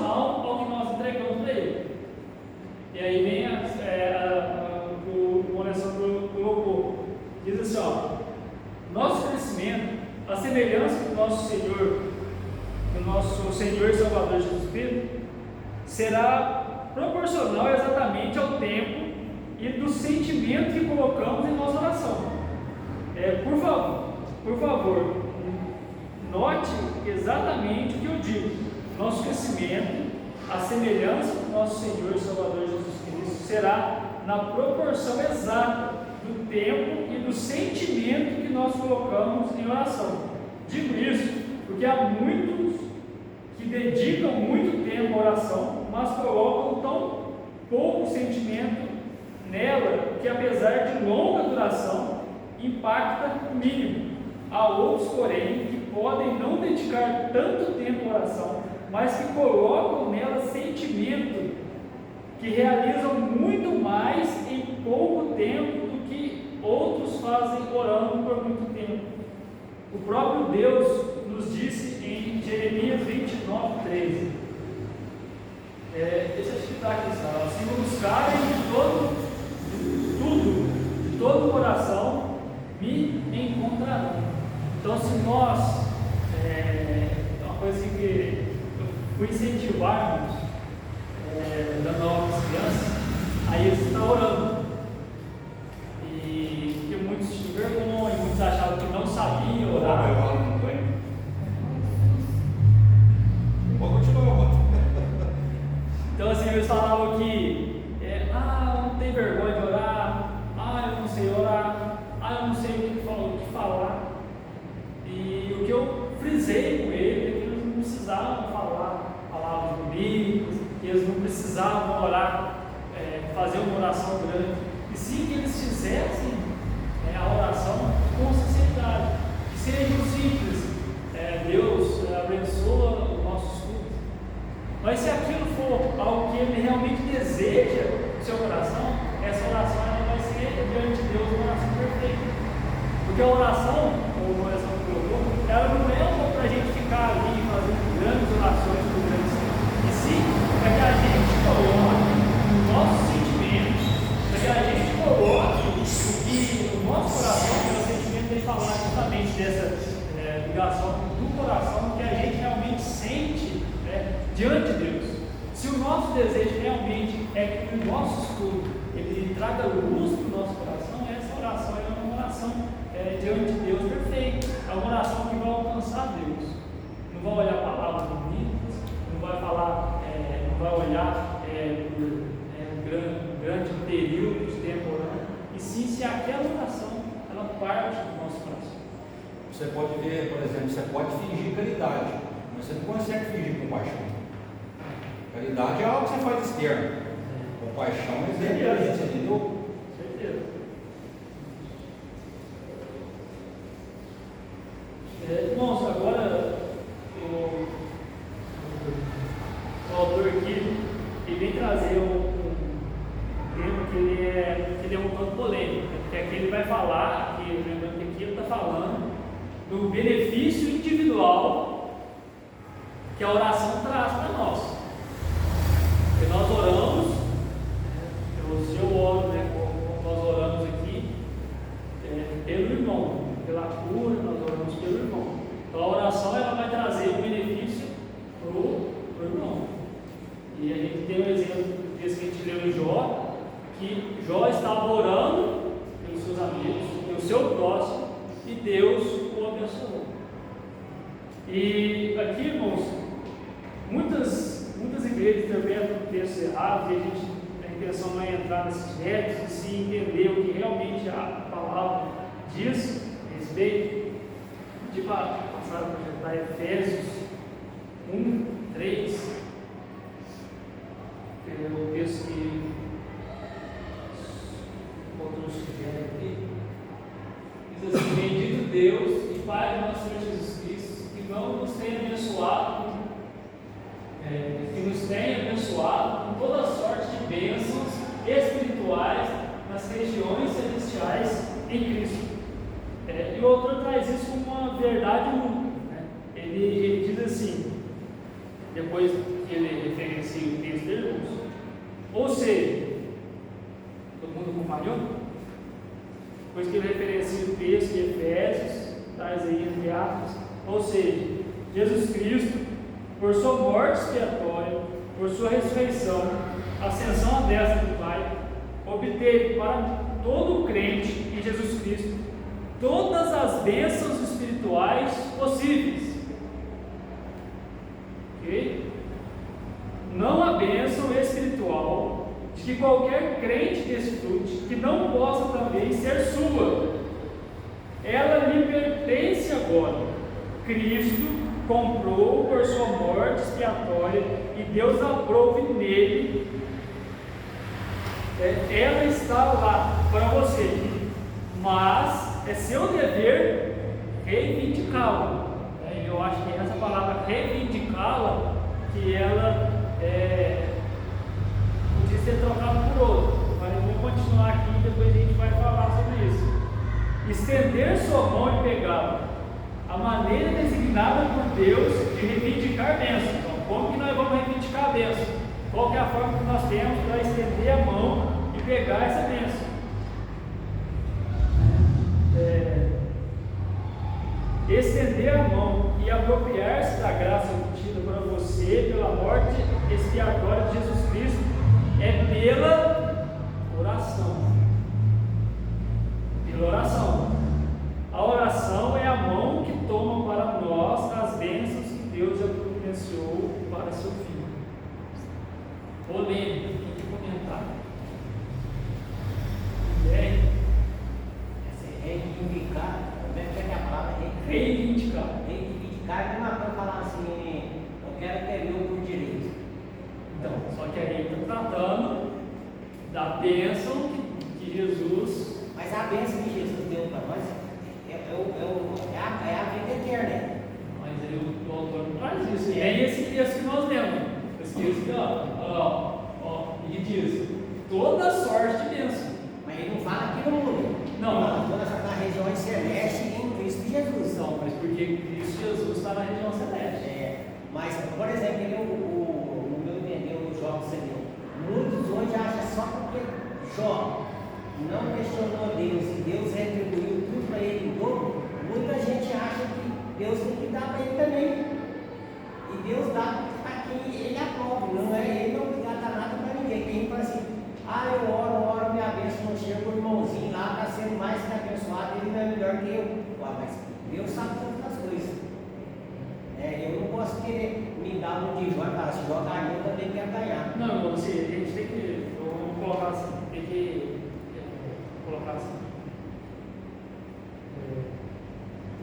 Senhor e Salvador Jesus Cristo, será proporcional exatamente ao tempo e do sentimento que colocamos em nossa oração. Por favor, note exatamente o que eu digo. Nosso crescimento, a semelhança do nosso Senhor e Salvador Jesus Cristo, será na proporção exata do tempo e do sentimento que nós colocamos em oração. Digo isso porque há muitos que dedicam muito tempo à oração, mas colocam tão pouco sentimento nela que, apesar de longa duração, impacta o mínimo. Há outros, porém, que podem não dedicar tanto tempo à oração, mas que colocam nela sentimento, que realizam muito mais em pouco tempo do que outros fazem orando por muito tempo. O próprio Deus nos disse em Jeremias 29:13. Deixa eu citar aqui, Sara. Se me buscarem de todo o coração, me encontrarão. Então, se nós, uma coisa assim que eu fui incentivarmos, dando aula às crianças, aí eles estão orando. E porque muitos tinham vergonha, muitos achavam que não sabiam orar. Pode continuar. Então, assim, eles falavam que, não tem vergonha de orar, eu não sei orar, eu não sei o que falar. E o que eu frisei com ele é que eles não precisavam falar palavras bonitas, que eles não precisavam orar, fazer uma oração grande, e sim que eles fizessem a oração com sinceridade, que seja simples. Deus abençoa o nosso estudo, mas se aquilo for algo que ele realmente deseja no seu coração, essa oração ela vai ser diante de Deus uma oração perfeita, porque a oração, como a oração que eu dou, ela não é uma para a gente ficar ali fazendo grandes orações por grandes tempos, e sim para que a gente coloque o nosso sentimento, para que a gente coloque o nosso coração, que é o sentimento de falar justamente dessa ligação do coração que a gente realmente sente diante de Deus. Se o nosso desejo realmente é que o nosso estudo ele traga luz para o nosso coração, essa oração é uma oração diante de Deus perfeita, é uma oração que vai alcançar Deus. Não vai olhar palavras bonitas, não vai falar, não vai olhar por grande período de tempo orando, e sim se aquela oração ela parte do nosso coração. Você pode ver, por exemplo, você pode fingir caridade, mas você não consegue fingir compaixão. Caridade é algo que você faz externo. Compaixão é dentro, você entendeu? Certeza. Irmãos, agora o autor aqui ele vem trazer um tema que ele é um tanto polêmico, porque aqui ele vai falar, lembrando que aqui ele está falando do benefício individual que a oração traz para nós. Porque nós oramos, eu oro, como nós oramos aqui, pelo irmão, pela cura, nós oramos pelo irmão. Então a oração ela vai trazer um benefício para o irmão. E a gente tem um exemplo desse que a gente leu em Jó, que Jó estava orando pelos seus amigos, pelo seu próximo, e Deus o abençoou. E aqui, irmãos, muitas igrejas interpretam o texto errado, e a intenção não é entrar nesses méritos, e sim entender o que realmente a palavra diz a respeito. De passar para projetar Efésios 1:3, é o texto que outros tiveram aqui. Diz assim: bendito Deus e Pai do nosso Senhor Jesus Cristo, que nos tem abençoado com toda sorte de bênçãos espirituais nas regiões celestiais em Cristo. E o autor traz isso como uma verdade única. Ele diz assim, depois que ele referencia o texto dele, ou seja, todo mundo acompanhou? Depois que ele referencia o texto de Efésios, traz aí entre aspas, ou seja, Jesus Cristo, por sua morte expiatória, por sua ressurreição, ascensão à destra do Pai, obteve para todo crente em Jesus Cristo todas as bênçãos espirituais possíveis. Ok? Não há bênção espiritual de que qualquer crente desfrute que não possa também ser sua. Ela lhe pertence agora. Cristo comprou por sua morte expiatória e Deus aprove nele. Ela está lá para você, mas é seu dever reivindicá-la. Eu acho que essa palavra reivindicá-la, que ela podia ser trocada por outra, mas eu vou continuar aqui e depois a gente vai falar sobre isso. Estender sua mão e pegá-la, a maneira designada por Deus de reivindicar bênção. Então, como que nós vamos reivindicar a bênção? Qual que é a forma que nós temos para estender a mão e pegar essa bênção? Estender a mão e apropriar-se da graça obtida para você pela morte expiatória de Jesus Cristo é pela oração. Pela oração. A oração é a mão que toma para nós as bênçãos que Deus já providenciou para seu filho. Polêmica, tem que comentar. Bem, Essa é reivindicar. Como é que é a palavra? reivindicar. Reivindicar é uma coisa falar assim, eu quero ter meu por direito. Então, só que aí está tratando da bênção que Jesus. Mas a bênção que Jesus deu para nós é a vida eterna. Mas aí o autor não traz isso. E é esse texto que nós lemos. Esse texto aqui, ele diz: toda sorte de bênção. Mas ele não fala aqui no mundo. Não. Ele fala todas as regiões celestes em Cristo Jesus. Não, mas porque Cristo Jesus está na região celeste. Mas, por exemplo, no meu entender, o Jó que você deu, muitos hoje acham só porque Jó não questionou Deus e Deus retribuiu tudo para ele em dobro, muita gente acha que Deus tem que dar para ele também. E Deus dá para quem ele aprova, não é ele não dá nada para ninguém. Quem fala assim, eu oro, minha bênção não chega, o irmãozinho lá está sendo mais que abençoado, ele não é melhor que eu. Mas Deus sabe todas as coisas. Eu não posso querer me dar um de Jó, se Jó ganhou, eu também quero ganhar. Não, assim, a gente tem que. Vamos colocar assim, tem que colocar assim.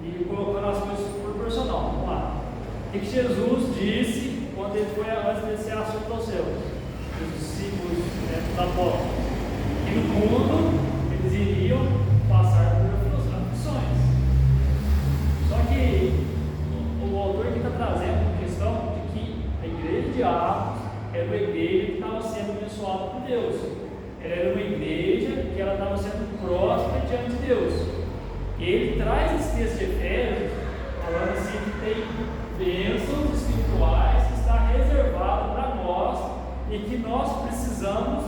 E colocando as coisas proporcional. Vamos lá. O que Jesus disse quando ele foi antes de ser assunto ao céu? Os discípulos da porta. E no mundo eles iriam passar por aflições. Só que o autor aqui está trazendo a questão de que a igreja de Atos era uma igreja que estava sendo abençoada por Deus. Ela era uma igreja que ela estava sendo próspera diante de Deus. E ele traz esse texto de Efésios falando assim que tem bênçãos espirituais que está reservado para nós e que nós precisamos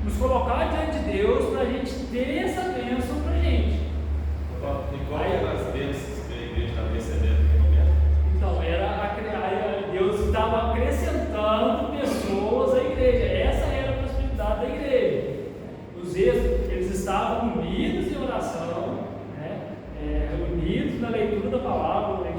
nos colocar diante de Deus para a gente ter essa bênção para a gente. E qual eram as bênçãos que a igreja estava recebendo naquele momento? Então, Deus estava acrescentando pessoas à igreja. Essa era a prosperidade da igreja. Os eles estavam unidos em oração, unidos na leitura da palavra.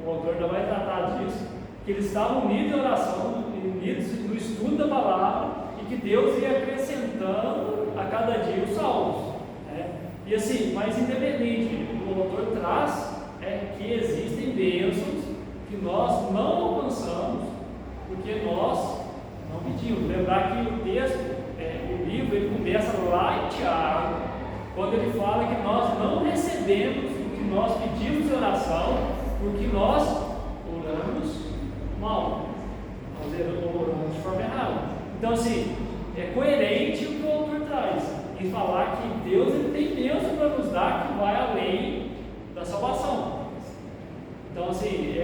O autor ainda vai tratar disso. Que eles estavam unidos em oração, unidos no estudo da palavra, e que Deus ia acrescentando a cada dia os salvos. E assim, mas independente, o autor traz que existem bênçãos que nós não alcançamos porque nós não pedimos. Lembrar que o texto, o livro, ele começa lá em Tiago, quando ele fala que nós não recebemos o que nós pedimos em oração porque nós oramos mal, nós oramos de forma errada. Então assim, é coerente o que o autor traz em falar que Deus ele tem bênção para nos dar que vai além da salvação. Então assim,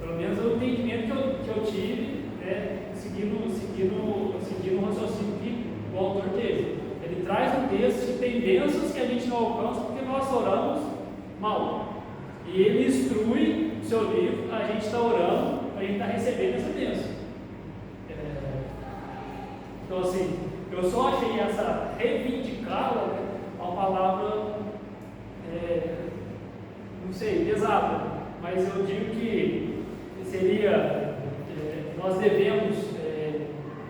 pelo menos o entendimento que eu tive, seguindo o raciocínio que o autor teve. Ele traz um texto que tem bênçãos que a gente não alcança porque nós oramos mal. E ele instrui o seu livro, a gente está orando Eu só achei essa reivindicá-la, né, uma palavra, não sei, pesada, mas eu digo que seria, nós devemos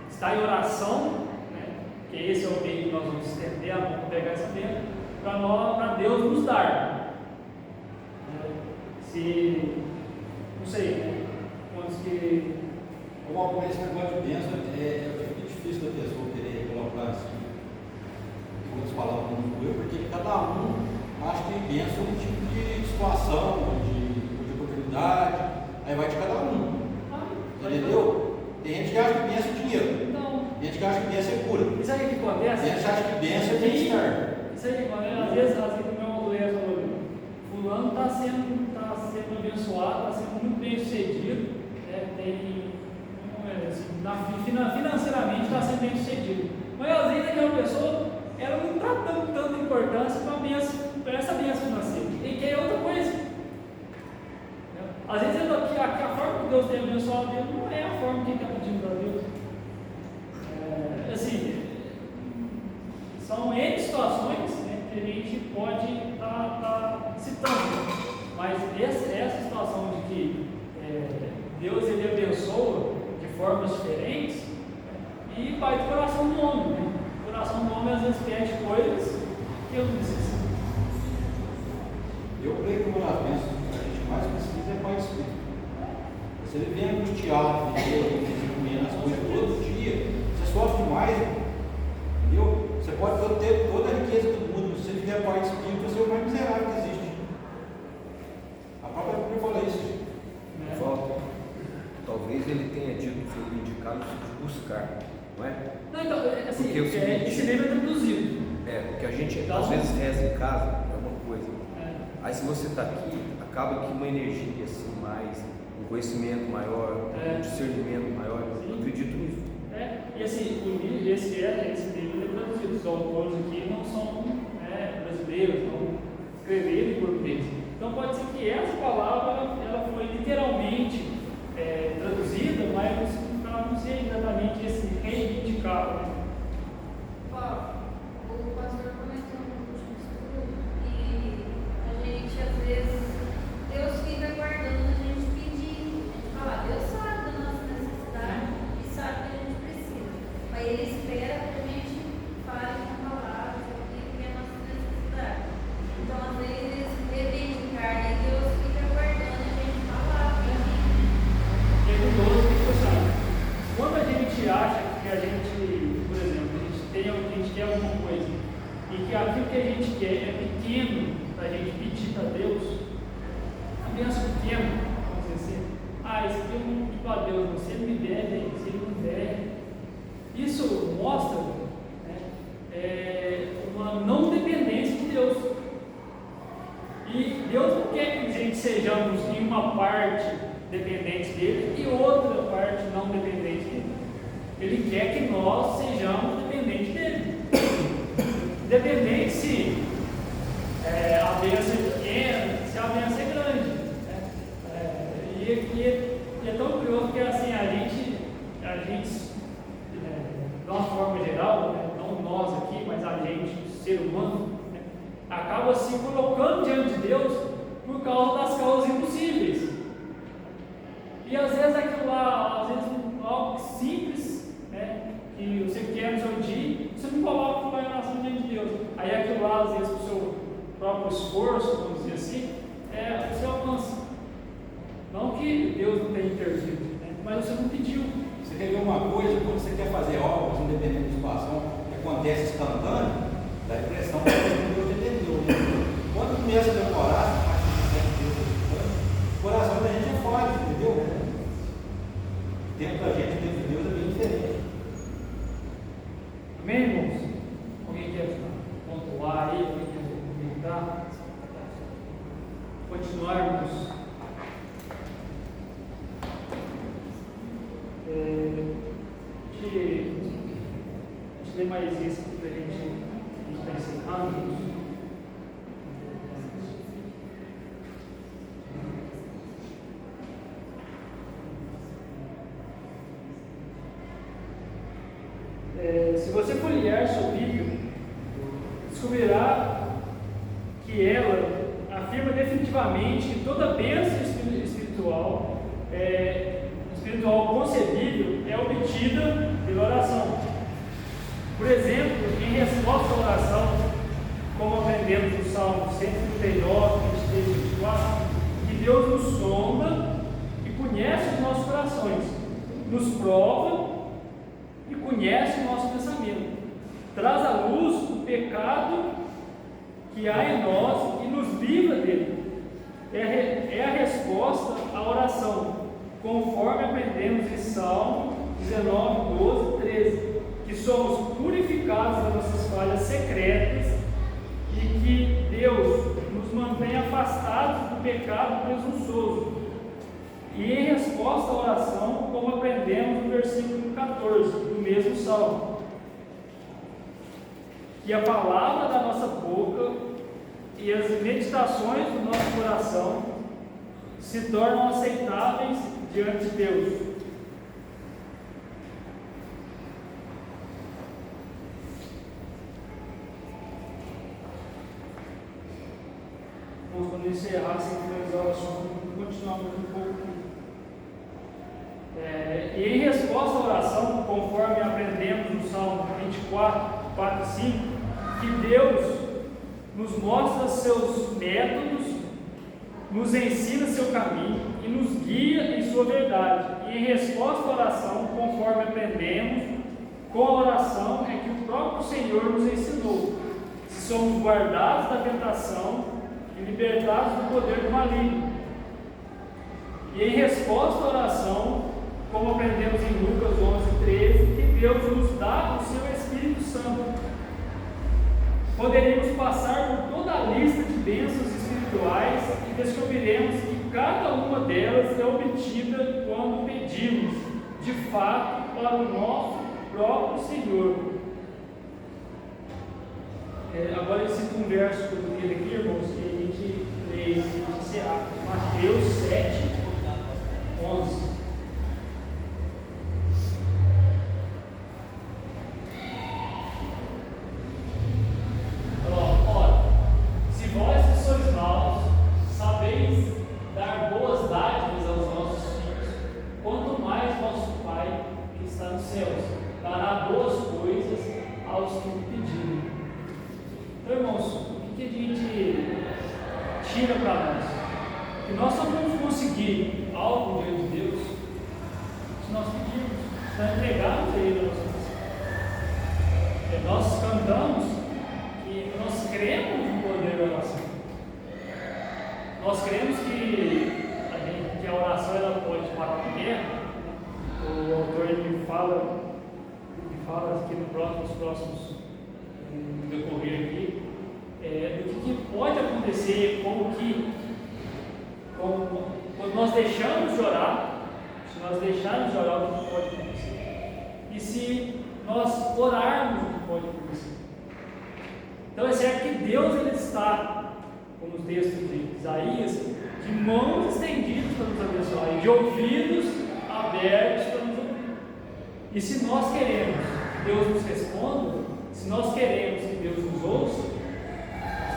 estar em oração, né, que esse é o meio que nós vamos estender, vamos pegar essa meia, para Deus nos dar. Se, não sei, né, quantos que... Como esse negócio de bênção é muito difícil da pessoa querer colocar assim, em outras palavras, como eu, porque cada um acha que bênção é um tipo de situação, ou de oportunidade, aí vai de cada um. Entendeu? Tem gente que acha que bênção é dinheiro. Não. Tem gente que acha que bênção é cura. Isso aí que acontece? Tem gente que acha que bênção é bem-estar. Isso aí que acontece, às vezes o meu mulher falou, fulano está sendo abençoado, está sendo muito bem sucedido, financeiramente está sendo bem sucedido. Mas às vezes aquela pessoa ela não está dando tanta importância para essa bênção financeira. E quer outra coisa. Às vezes a forma que Deus tem abençoado Deus não é a forma que ele está pedindo para Deus. São N situações, né, que a gente pode estar citando. Mas essa situação de que Deus ele abençoa de formas diferentes, e vai do coração do homem. Né? O coração do homem às vezes pede coisas que eu não necessito. Eu creio que uma das bênçãos que a gente mais precisa é Pai Espírito. Se ele vem angustiado, comendo as coisas todo dia, você sofre mais, entendeu? Você pode ter toda a riqueza do mundo, se ele tiver Pai Espírito, você é o mais miserável que existe. A própria Bíblia fala isso. Falta. Talvez ele tenha dito que foi indicado de buscar, não é? Não, então, assim, porque o seguinte, esse livro é traduzido. porque a gente Então, às vezes reza em casa, é uma coisa. Aí se você está aqui, acaba que uma energia assim, mais, um conhecimento maior, um discernimento maior, eu acredito nisso. E assim, o livro, esse livro é traduzido, os autores aqui não são brasileiros, não escreveram em português. Então pode ser que essa palavra ela foi literalmente traduzida, mas o significado não seja exatamente esse reivindicar. Né? O pastor comentou no último estudo que a gente às vezes, Deus fica aguardando a gente pedir, falar, Deus sabe da nossa necessidade e sabe que a gente precisa, mas Ele espera que a gente fale com palavras aquilo que é a nossa necessidade. Então às vezes reivindicar, e Deus fica aguardando a gente falar para mim. É curioso que você sabe. Quando a gente acha que a gente, por exemplo, a gente quer alguma coisa e que aquilo que a gente quer é pequeno para a gente pedir para Deus, a bênção pequena, vamos dizer assim, isso aqui eu não digo a Deus, se Ele me der, bem, se Ele não der. Isso mostra uma não dependência de Deus. E Deus não quer que a gente sejamos em uma parte dependentes dele e outra parte não dependente dele. Ele quer que nós sejamos dependentes dele. Independente se a bênção é pequena, se a bênção é grande. E é tão curioso que assim, a gente de uma forma geral, não nós aqui, mas a gente, o ser humano, acaba se colocando diante de Deus por causa das causas impossíveis. E às vezes aquilo lá, algo simples, que você quer no seu dia, você não coloca uma oração diante de Deus. Aí aquilo lá, às vezes, com o seu próprio esforço, vamos dizer assim, você alcança. Não que Deus não tenha intervido, mas você não pediu. Você quer ver uma coisa, quando você quer fazer algo, independente da situação, que acontece instantâneo, dá a impressão que Deus entendeu. Quando começa a demorar, o coração da gente é forte, entendeu? O tempo da gente, o tempo de Deus é bem diferente. Amém, irmãos? Alguém quer pontuar aí? Alguém quer comentar? Continuarmos. Deixa eu ler mais isso aqui para a gente estar encerrando. Se você folhear sua Bíblia, descobrirá que ela afirma definitivamente que toda bênção espiritual concebível é obtida pela oração. Por exemplo, em resposta à oração, como aprendemos no Salmo 139, 23 e 24, que Deus nos sonda e conhece os nossos corações, nos prova e conhece o nosso pensamento, traz à luz o pecado que há em nós e nos livra dele. É a resposta à oração, conforme aprendemos em Salmo 19, 12, 13, que somos purificados das nossas falhas secretas e que Deus nos mantém afastados do pecado presunçoso. E em resposta à oração, como aprendemos no versículo 14 do mesmo Salmo, que a palavra da nossa boca e as meditações do nosso coração se tornam aceitáveis diante de Deus. Vamos, quando encerrar, sem finalizar o assunto, continuamos um pouco. E em resposta à oração, conforme aprendemos no Salmo 24, 4 e 5, que Deus nos mostra seus métodos, nos ensina seu caminho e nos guia em sua verdade. E em resposta à oração, conforme aprendemos, com a oração é que o próprio Senhor nos ensinou, se somos guardados da tentação e libertados do poder do maligno. E em resposta à oração, como aprendemos em Lucas 11, 13, que Deus nos dá o seu Espírito Santo. Poderíamos passar por toda a lista de bênçãos espirituais e descobriremos que cada uma delas é obtida quando pedimos, de fato, para o nosso próprio Senhor. Agora eu cito um verso que eu vou ler aqui, irmãos, que a gente lê e encerrar. Mateus 7, 11. Tira para nós que nós só vamos conseguir algo diante de Deus se nós pedirmos, se nós entregarmos a Ele a nossa vida. Nós cantamos que nós cremos no poder da oração. Nós cremos que a oração ela pode parar a guerra. O autor ele fala aqui nos próximos decorrer aqui. Do que pode acontecer, quando nós deixamos de orar, se nós deixarmos de orar, o que pode acontecer? E se nós orarmos, o que pode acontecer? Então é certo que Deus ele está, como os textos de Isaías, de mãos estendidas para nos abençoar e de ouvidos abertos para nos ouvir. E se nós queremos que Deus nos responda, se nós queremos que Deus nos ouça,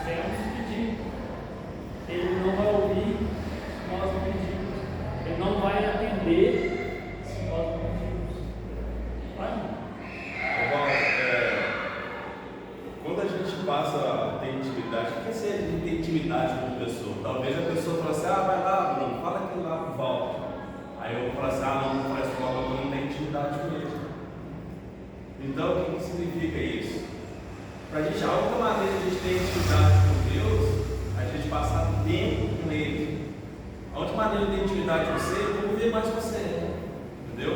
temos que pedir. Ele não vai ouvir se nós não pedimos. Ele não vai atender se nós não pedimos. Vai? Quando a gente passa a ter intimidade, o que é ser ter intimidade com a pessoa? Talvez a pessoa fale assim, vai lá, Bruno, fala aquilo lá por volta. Aí eu vou falar assim, não faz falta, eu não tenho intimidade com ele. Então, o que significa isso? Para a gente, a única maneira de a gente ter intimidade com Deus, a gente passar tempo com Ele. A única maneira de ter intimidade com você é eu viver mais com você, entendeu?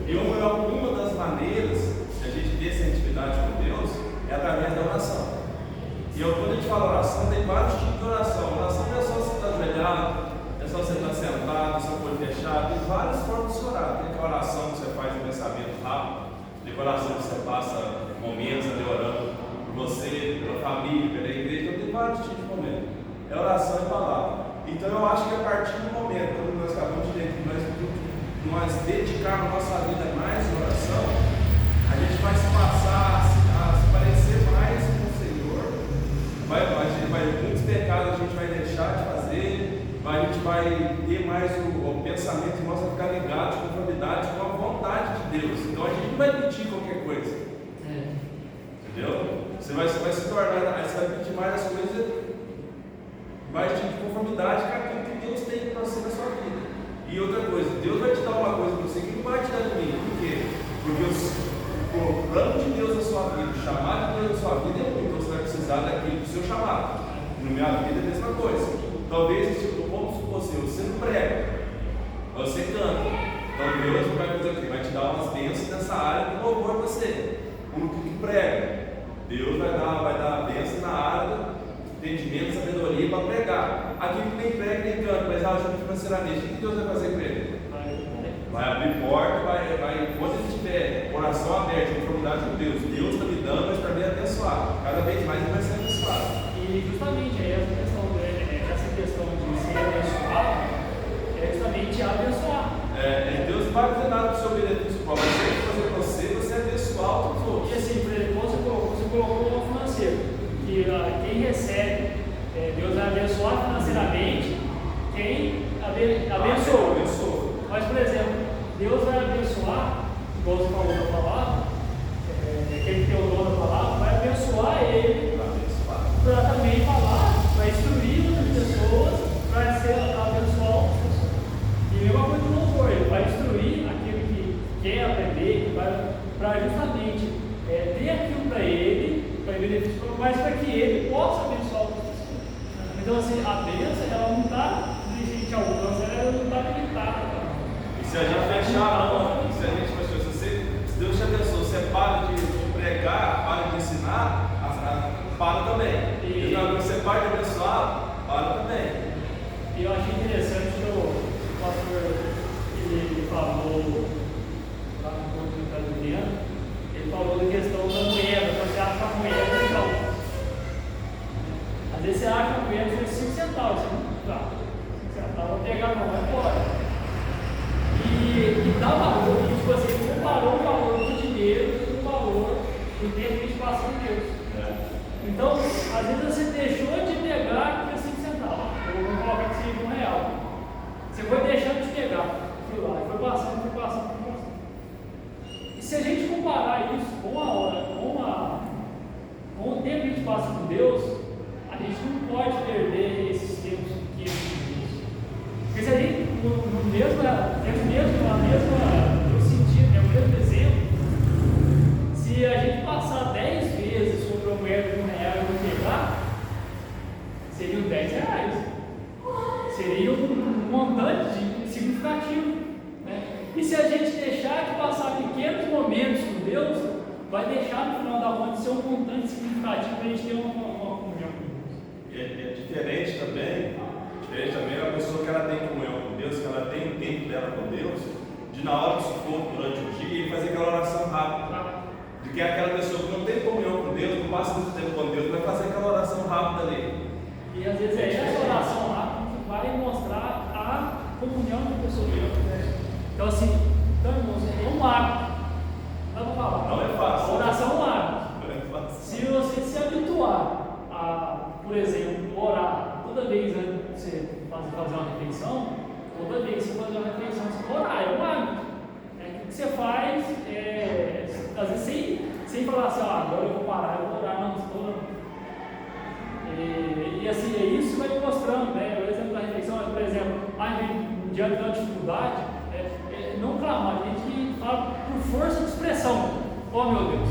E uma das maneiras de a gente ter essa intimidade com Deus é através da oração. E quando a gente fala oração, tem vários tipos de oração. Oração não é só você estar ajoelhado, é só você estar sentado, seu olho fechado. Tem várias formas de orar. Tem aquela oração que você faz em pensamento rápido, tem aquela oração que você passa momentos ali orando você, pela família, pela igreja, então tem vários tipos de momentos. É oração e palavra. Então eu acho que a partir do momento, quando nós acabamos de ler, nós dedicarmos nossa vida mais à oração, a gente vai se passar vai ter mais o pensamento nosso, vai ficar ligado de conformidade com a vontade de Deus. Então a gente não vai pedir qualquer coisa. Entendeu? Você vai se tornar, você vai pedir mais as coisas, mais de conformidade com aquilo que Deus tem para você na sua vida. E outra coisa, Deus vai te dar uma coisa para você que não vai te dar de mim. Por quê? Porque o plano de Deus na sua vida, o chamado de Deus na sua vida é muito, então você vai precisar daquilo do seu chamado. Na minha vida é a mesma coisa. Talvez, vamos supor assim, você não prega, você canta. Então Deus vai fazer o quê? Vai te dar umas bênçãos nessa área do louvor a você. O único que prega. Deus vai dar bênção na área do entendimento, sabedoria para pregar. Aquele que nem prega nem canta, mas ajuda financeiramente, o que Deus vai fazer com ele? Vai abrir porta, quando ele tiver coração aberto, conformidade com Deus, Deus está me dando, mas para mim é abençoado. Cada vez mais ele vai ser abençoado. E justamente essa questão de ser abençoado é justamente abençoar. Deus não vai fazer nada para o seu benefício, Paulo. Mas ele fazer você abençoar os outros. E assim, por exemplo, você colocou no financeiro, que quem recebe, Deus vai abençoar financeiramente quem abençoa. Mas, por exemplo, Deus vai abençoar, igual você falou na palavra, aquele que tem o dono da palavra, vai abençoar ele para também falar, vai instruir outras pessoas para ser abençoar outras pessoas. E a mesma coisa do louvor, ele vai instruir aquele que quer aprender, para justamente ter aquilo para ele, para benefício, mas para que ele possa abençoar outras pessoas. Então, assim, a bênção, ela não está de alcance, ela não está limitada. E se a gente fechar a mão, se Deus te abençoe, você para de pregar, para de ensinar, para também. E você para de abençoar, para também. E eu achei interessante que o pastor ele falou lá no ponto que está dizendo, ele falou da questão da moeda, quando você acha a moeda e tal. Às vezes você acha a moeda foi 5 centavos, você não dá. 5 centavos, vou pegar a mão, vai embora. E dá valor, e tipo assim, comparou o valor do dinheiro com o valor do tempo que a gente passa com Deus. Então, às vezes você deixou de pegar por 5 centavos. Eu vou colocar que seja R$1. Você foi deixando de pegar. Fui lá, foi passando. E se a gente comparar isso com o tempo que a gente passa com Deus, a gente não pode perder esses tempos que a gente vive. Porque se a gente, no mesmo sentido, é o mesmo exemplo, se a gente passar 10 vezes sobre a moeda de R$1 e não pegar, seriam R$10. Seria um montante significativo. Né? E se a gente deixar de passar pequenos momentos com Deus, vai deixar no final da conta ser um montante significativo para a gente ter uma comunhão com Deus. É diferente também a pessoa que ela tem comunhão com Deus, que ela tem o tempo dela com Deus, de na hora do sufoco durante o dia e fazer aquela oração rápida. De que aquela pessoa que não tem comunhão com Deus, não passa muito tempo com Deus, vai fazer aquela oração rápida ali. E às vezes é essa oração rápida que vai mostrar a comunhão que a pessoa tem. Então assim, irmãos, é um hábito. Dá para falar. Não é fácil. A oração é um hábito. Não é fácil. Se você se habituar a, por exemplo, orar toda vez antes de você fazer uma refeição, toda vez que você fazer uma refeição, você orar, é um hábito. O que você faz, às vezes sem falar assim, agora eu vou parar, eu vou orar, não, estou orando. E assim, é isso que vai te mostrando, né? O exemplo da refeição, por exemplo, diante da dificuldade, não clamar, a gente fala por força de expressão, oh meu Deus,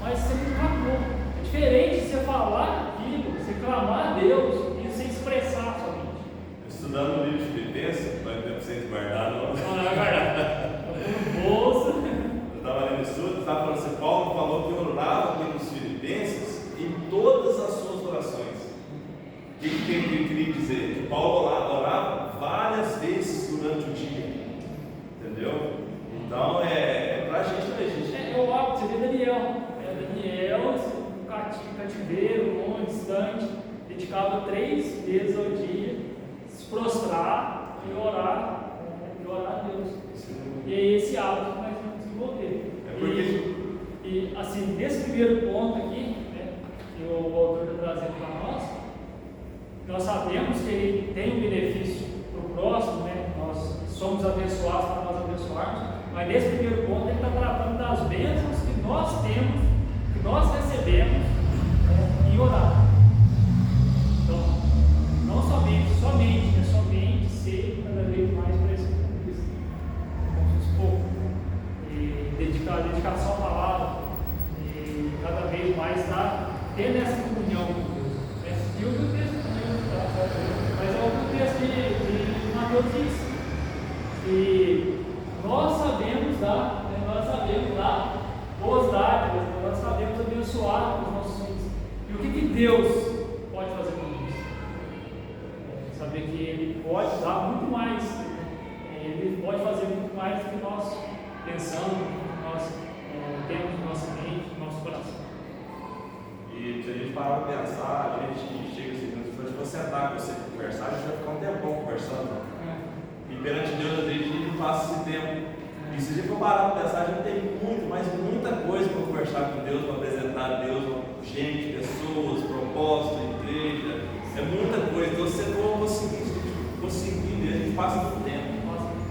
mas você não clamou. É diferente de você falar aquilo, você clamar a Deus e você expressar somente. Estudando o livro de Filipenses, vai ter vocês guardar, não? Não é verdade. No bolso. Eu estava lendo estudo, estava falando assim, Paulo falou que orava pelos filipenses em todas as suas orações. O que ele queria dizer? Que Paulo orava várias vezes durante o dia. Entendeu? Então é pra gente também, gente. É o hábito, você vê Daniel, cativeiro, longe, distante, dedicava 3 vezes ao dia, se prostrar e orar a Deus. E é esse hábito que nós vamos desenvolver. E assim, nesse primeiro ponto aqui, que o autor está trazendo para nós sabemos que ele tem um benefício somos abençoados para nós abençoarmos, mas nesse primeiro ponto ele está tratando das bênçãos que nós temos, que nós recebemos em orar. Então, não somente ser cada vez mais para esse Cristo. Vamos supor, dedicação à palavra, e cada vez mais estar tendo essa comunhão com Deus. E o que o texto mas é o que o texto de Mateus diz. E nós sabemos dar boas dádivas, nós sabemos abençoar os nossos filhos. E o que Deus pode fazer com isso? Saber que Ele pode dar muito mais, Ele pode fazer muito mais do que nós pensamos, do que nós temos na nossa mente, no nosso coração. E se a gente parar para pensar, a gente chega assim, se você sentar com você conversar, a gente vai ficar um tempão conversando. E perante Deus, às vezes, a gente não passa esse tempo. E se a gente for parar para pensar, a gente tem muita coisa para conversar com Deus, para apresentar a Deus, gente, pessoas, propósitos, igreja. É muita coisa. Então, se você for conseguir, a gente passa muito tempo.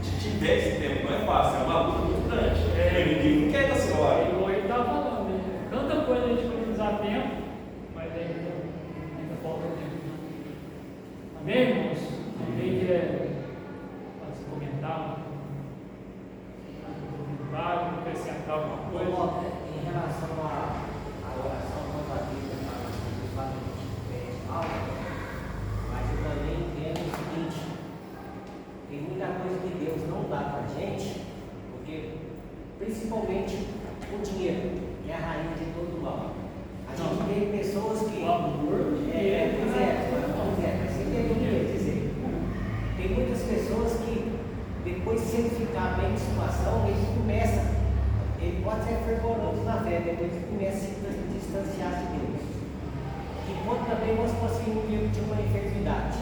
Se tiver esse tempo, não é fácil, é uma luta muito grande. Ninguém não quer que você ore. Ele está falando, né? Tanta coisa a gente economizar tempo, mas ainda falta tempo. Amém, irmãos? Alguém quer comentar? Acrescentar alguma coisa? Em relação à oração contra a vida, principalmente alta, mas eu também entendo o seguinte: tem muita coisa que Deus não dá para a gente, porque principalmente o dinheiro, que é a rainha de todo mal. A gente tem pessoas que. Mas você entendeu o que eu quero dizer? Tem muitas pessoas que, depois, se ele ficar bem em situação, ele pode ser fervoroso na fé, depois ele começa a se distanciar de Deus. Enquanto também nós fossemos um livro de uma enfermidade.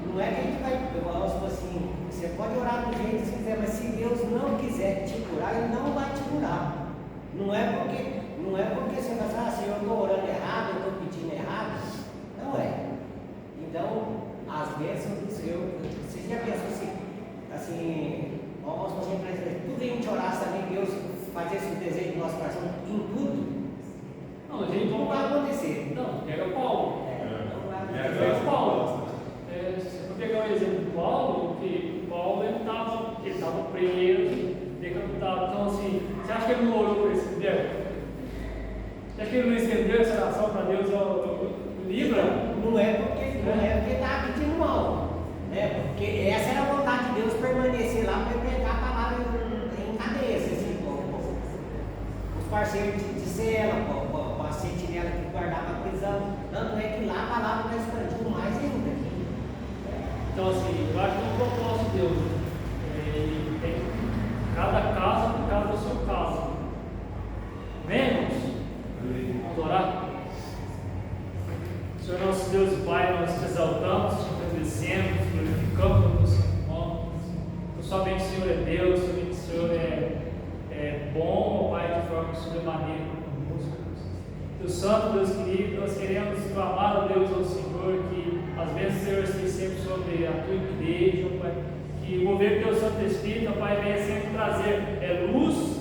Não é que a gente vai, assim, você pode orar do jeito que você quiser, mas se Deus não quiser te curar, Ele não vai te curar. Não é porque você vai falar assim, eu estou orando errado, eu estou pedindo errado. Não é. Então, as bênçãos do Senhor, você já pensou assim, vamos fazer um presente, tudo a gente orasse também, Deus fazer esse desejo do nosso coração em tudo? Não, a gente não vai acontecer. Não, pega Paulo. Não vai Pega acontecer. Paulo. Se eu pegar o exemplo do Paulo, que Paulo ele estava preso, decapitado. Então, assim, você acha que ele não orou por esse tempo? Você acha que ele não estendeu essa oração para Deus ao livro? Não é porque estava pedindo mal. Porque essa era a vontade de Deus, permanecer lá para pregar a palavra em cadeias, assim, os parceiros de cela, com a sentinela que guardava a prisão. Tanto é que lá a palavra vai expandindo mais ainda. Então, assim, eu acho que é um propósito de Deus. Ele tem cada caso por causa do seu caso. Amém, irmãos? Vamos orar? Senhor nosso Deus e Pai, nós te exaltamos, te agradecemos, glorificamos o seu nome. Somente o Senhor é Deus, somente o Senhor é bom, Pai, de forma sobremaneira conosco. Deus Santo, Deus querido, nós queremos clamar a Deus, ao Senhor, que as bênçãos do Senhor estejam sempre sobre a tua igreja, Pai. Que o mover do teu Santo Espírito, Pai, venha sempre trazer luz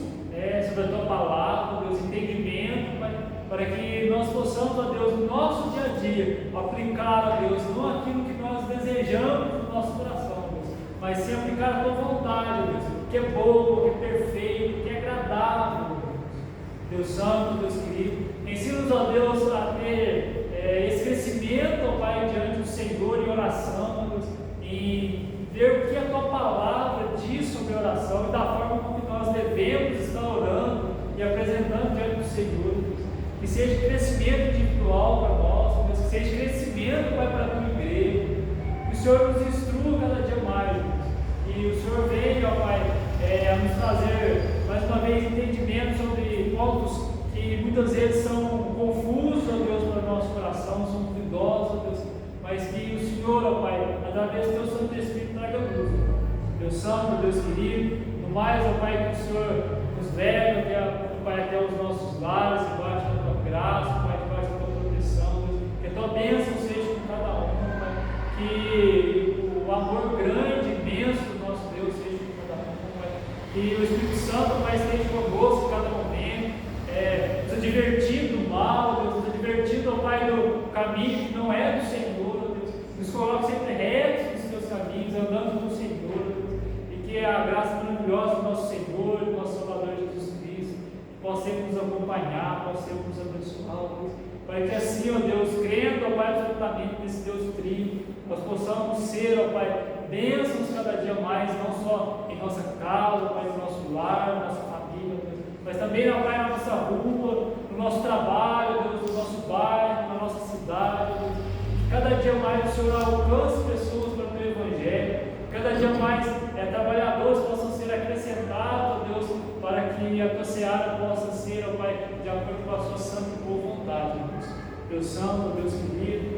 sobre a tua palavra, Deus, entendimento, Pai, para que nós possamos, ó Deus, no nosso dia a dia, aplicar, ó Deus, não aquilo que nós desejamos no nosso coração, Deus, mas sim aplicar a tua vontade, ó Deus, que é bom, que é perfeito, que é agradável, Deus Santo, Deus querido. Ensina-nos, ó Deus, a ter esse crescimento, ó Pai, diante do Senhor em oração, ó Deus, e ver o que a tua palavra diz sobre a oração e da forma como nós devemos estar orando e apresentando diante do Senhor, Deus. Que seja crescimento individual para nós, Deus, que seja crescimento, Pai, para a tua igreja. Que o Senhor nos instrua cada dia mais, Deus. E o Senhor venha, ó Pai, a nos trazer mais uma vez entendimento sobre pontos que muitas vezes são confusos, ó Deus, para o nosso coração, são duvidosos, ó Deus, mas que o Senhor, ó Pai, através do teu Santo Espírito, traga luz. Deus Santo, Deus querido, no mais, ó Pai, que o Senhor nos leve até os nossos lares, debaixo da tua graça, Pai, debaixo da tua proteção, Deus, que a tua bênção seja com cada um, Pai, que o amor grande, imenso do nosso Deus seja Que o Espírito Santo, Pai, esteja conosco em cada momento, nos divertindo do mal, Deus, nos divertindo, ó Pai, do caminho que não é do Senhor, ó Deus. Nos coloque sempre retos nos teus caminhos, andando no Senhor, Deus. E que a graça maravilhosa do nosso Senhor, do nosso Salvador Jesus Cristo, possa sempre nos acompanhar, possa sempre nos abençoar, ó Deus. Para que assim, ó Deus, crendo, ó Pai, absolutamente nesse Deus Trino, nós possamos ser, ó Pai, bênçãos cada dia mais, não só em nossa casa, ó Pai, no nosso lar, na nossa família, Deus, mas também, ó Pai, na nossa rua, no nosso trabalho, Deus, no nosso bairro, na nossa cidade, Deus. Que cada dia mais o Senhor alcance pessoas para o teu Evangelho, cada dia mais trabalhadores possam ser acrescentados, ó Deus, para que a tua seara possa ser, ó Pai, de acordo com a sua santa e boa vontade, Deus. Deus Santo, Deus querido,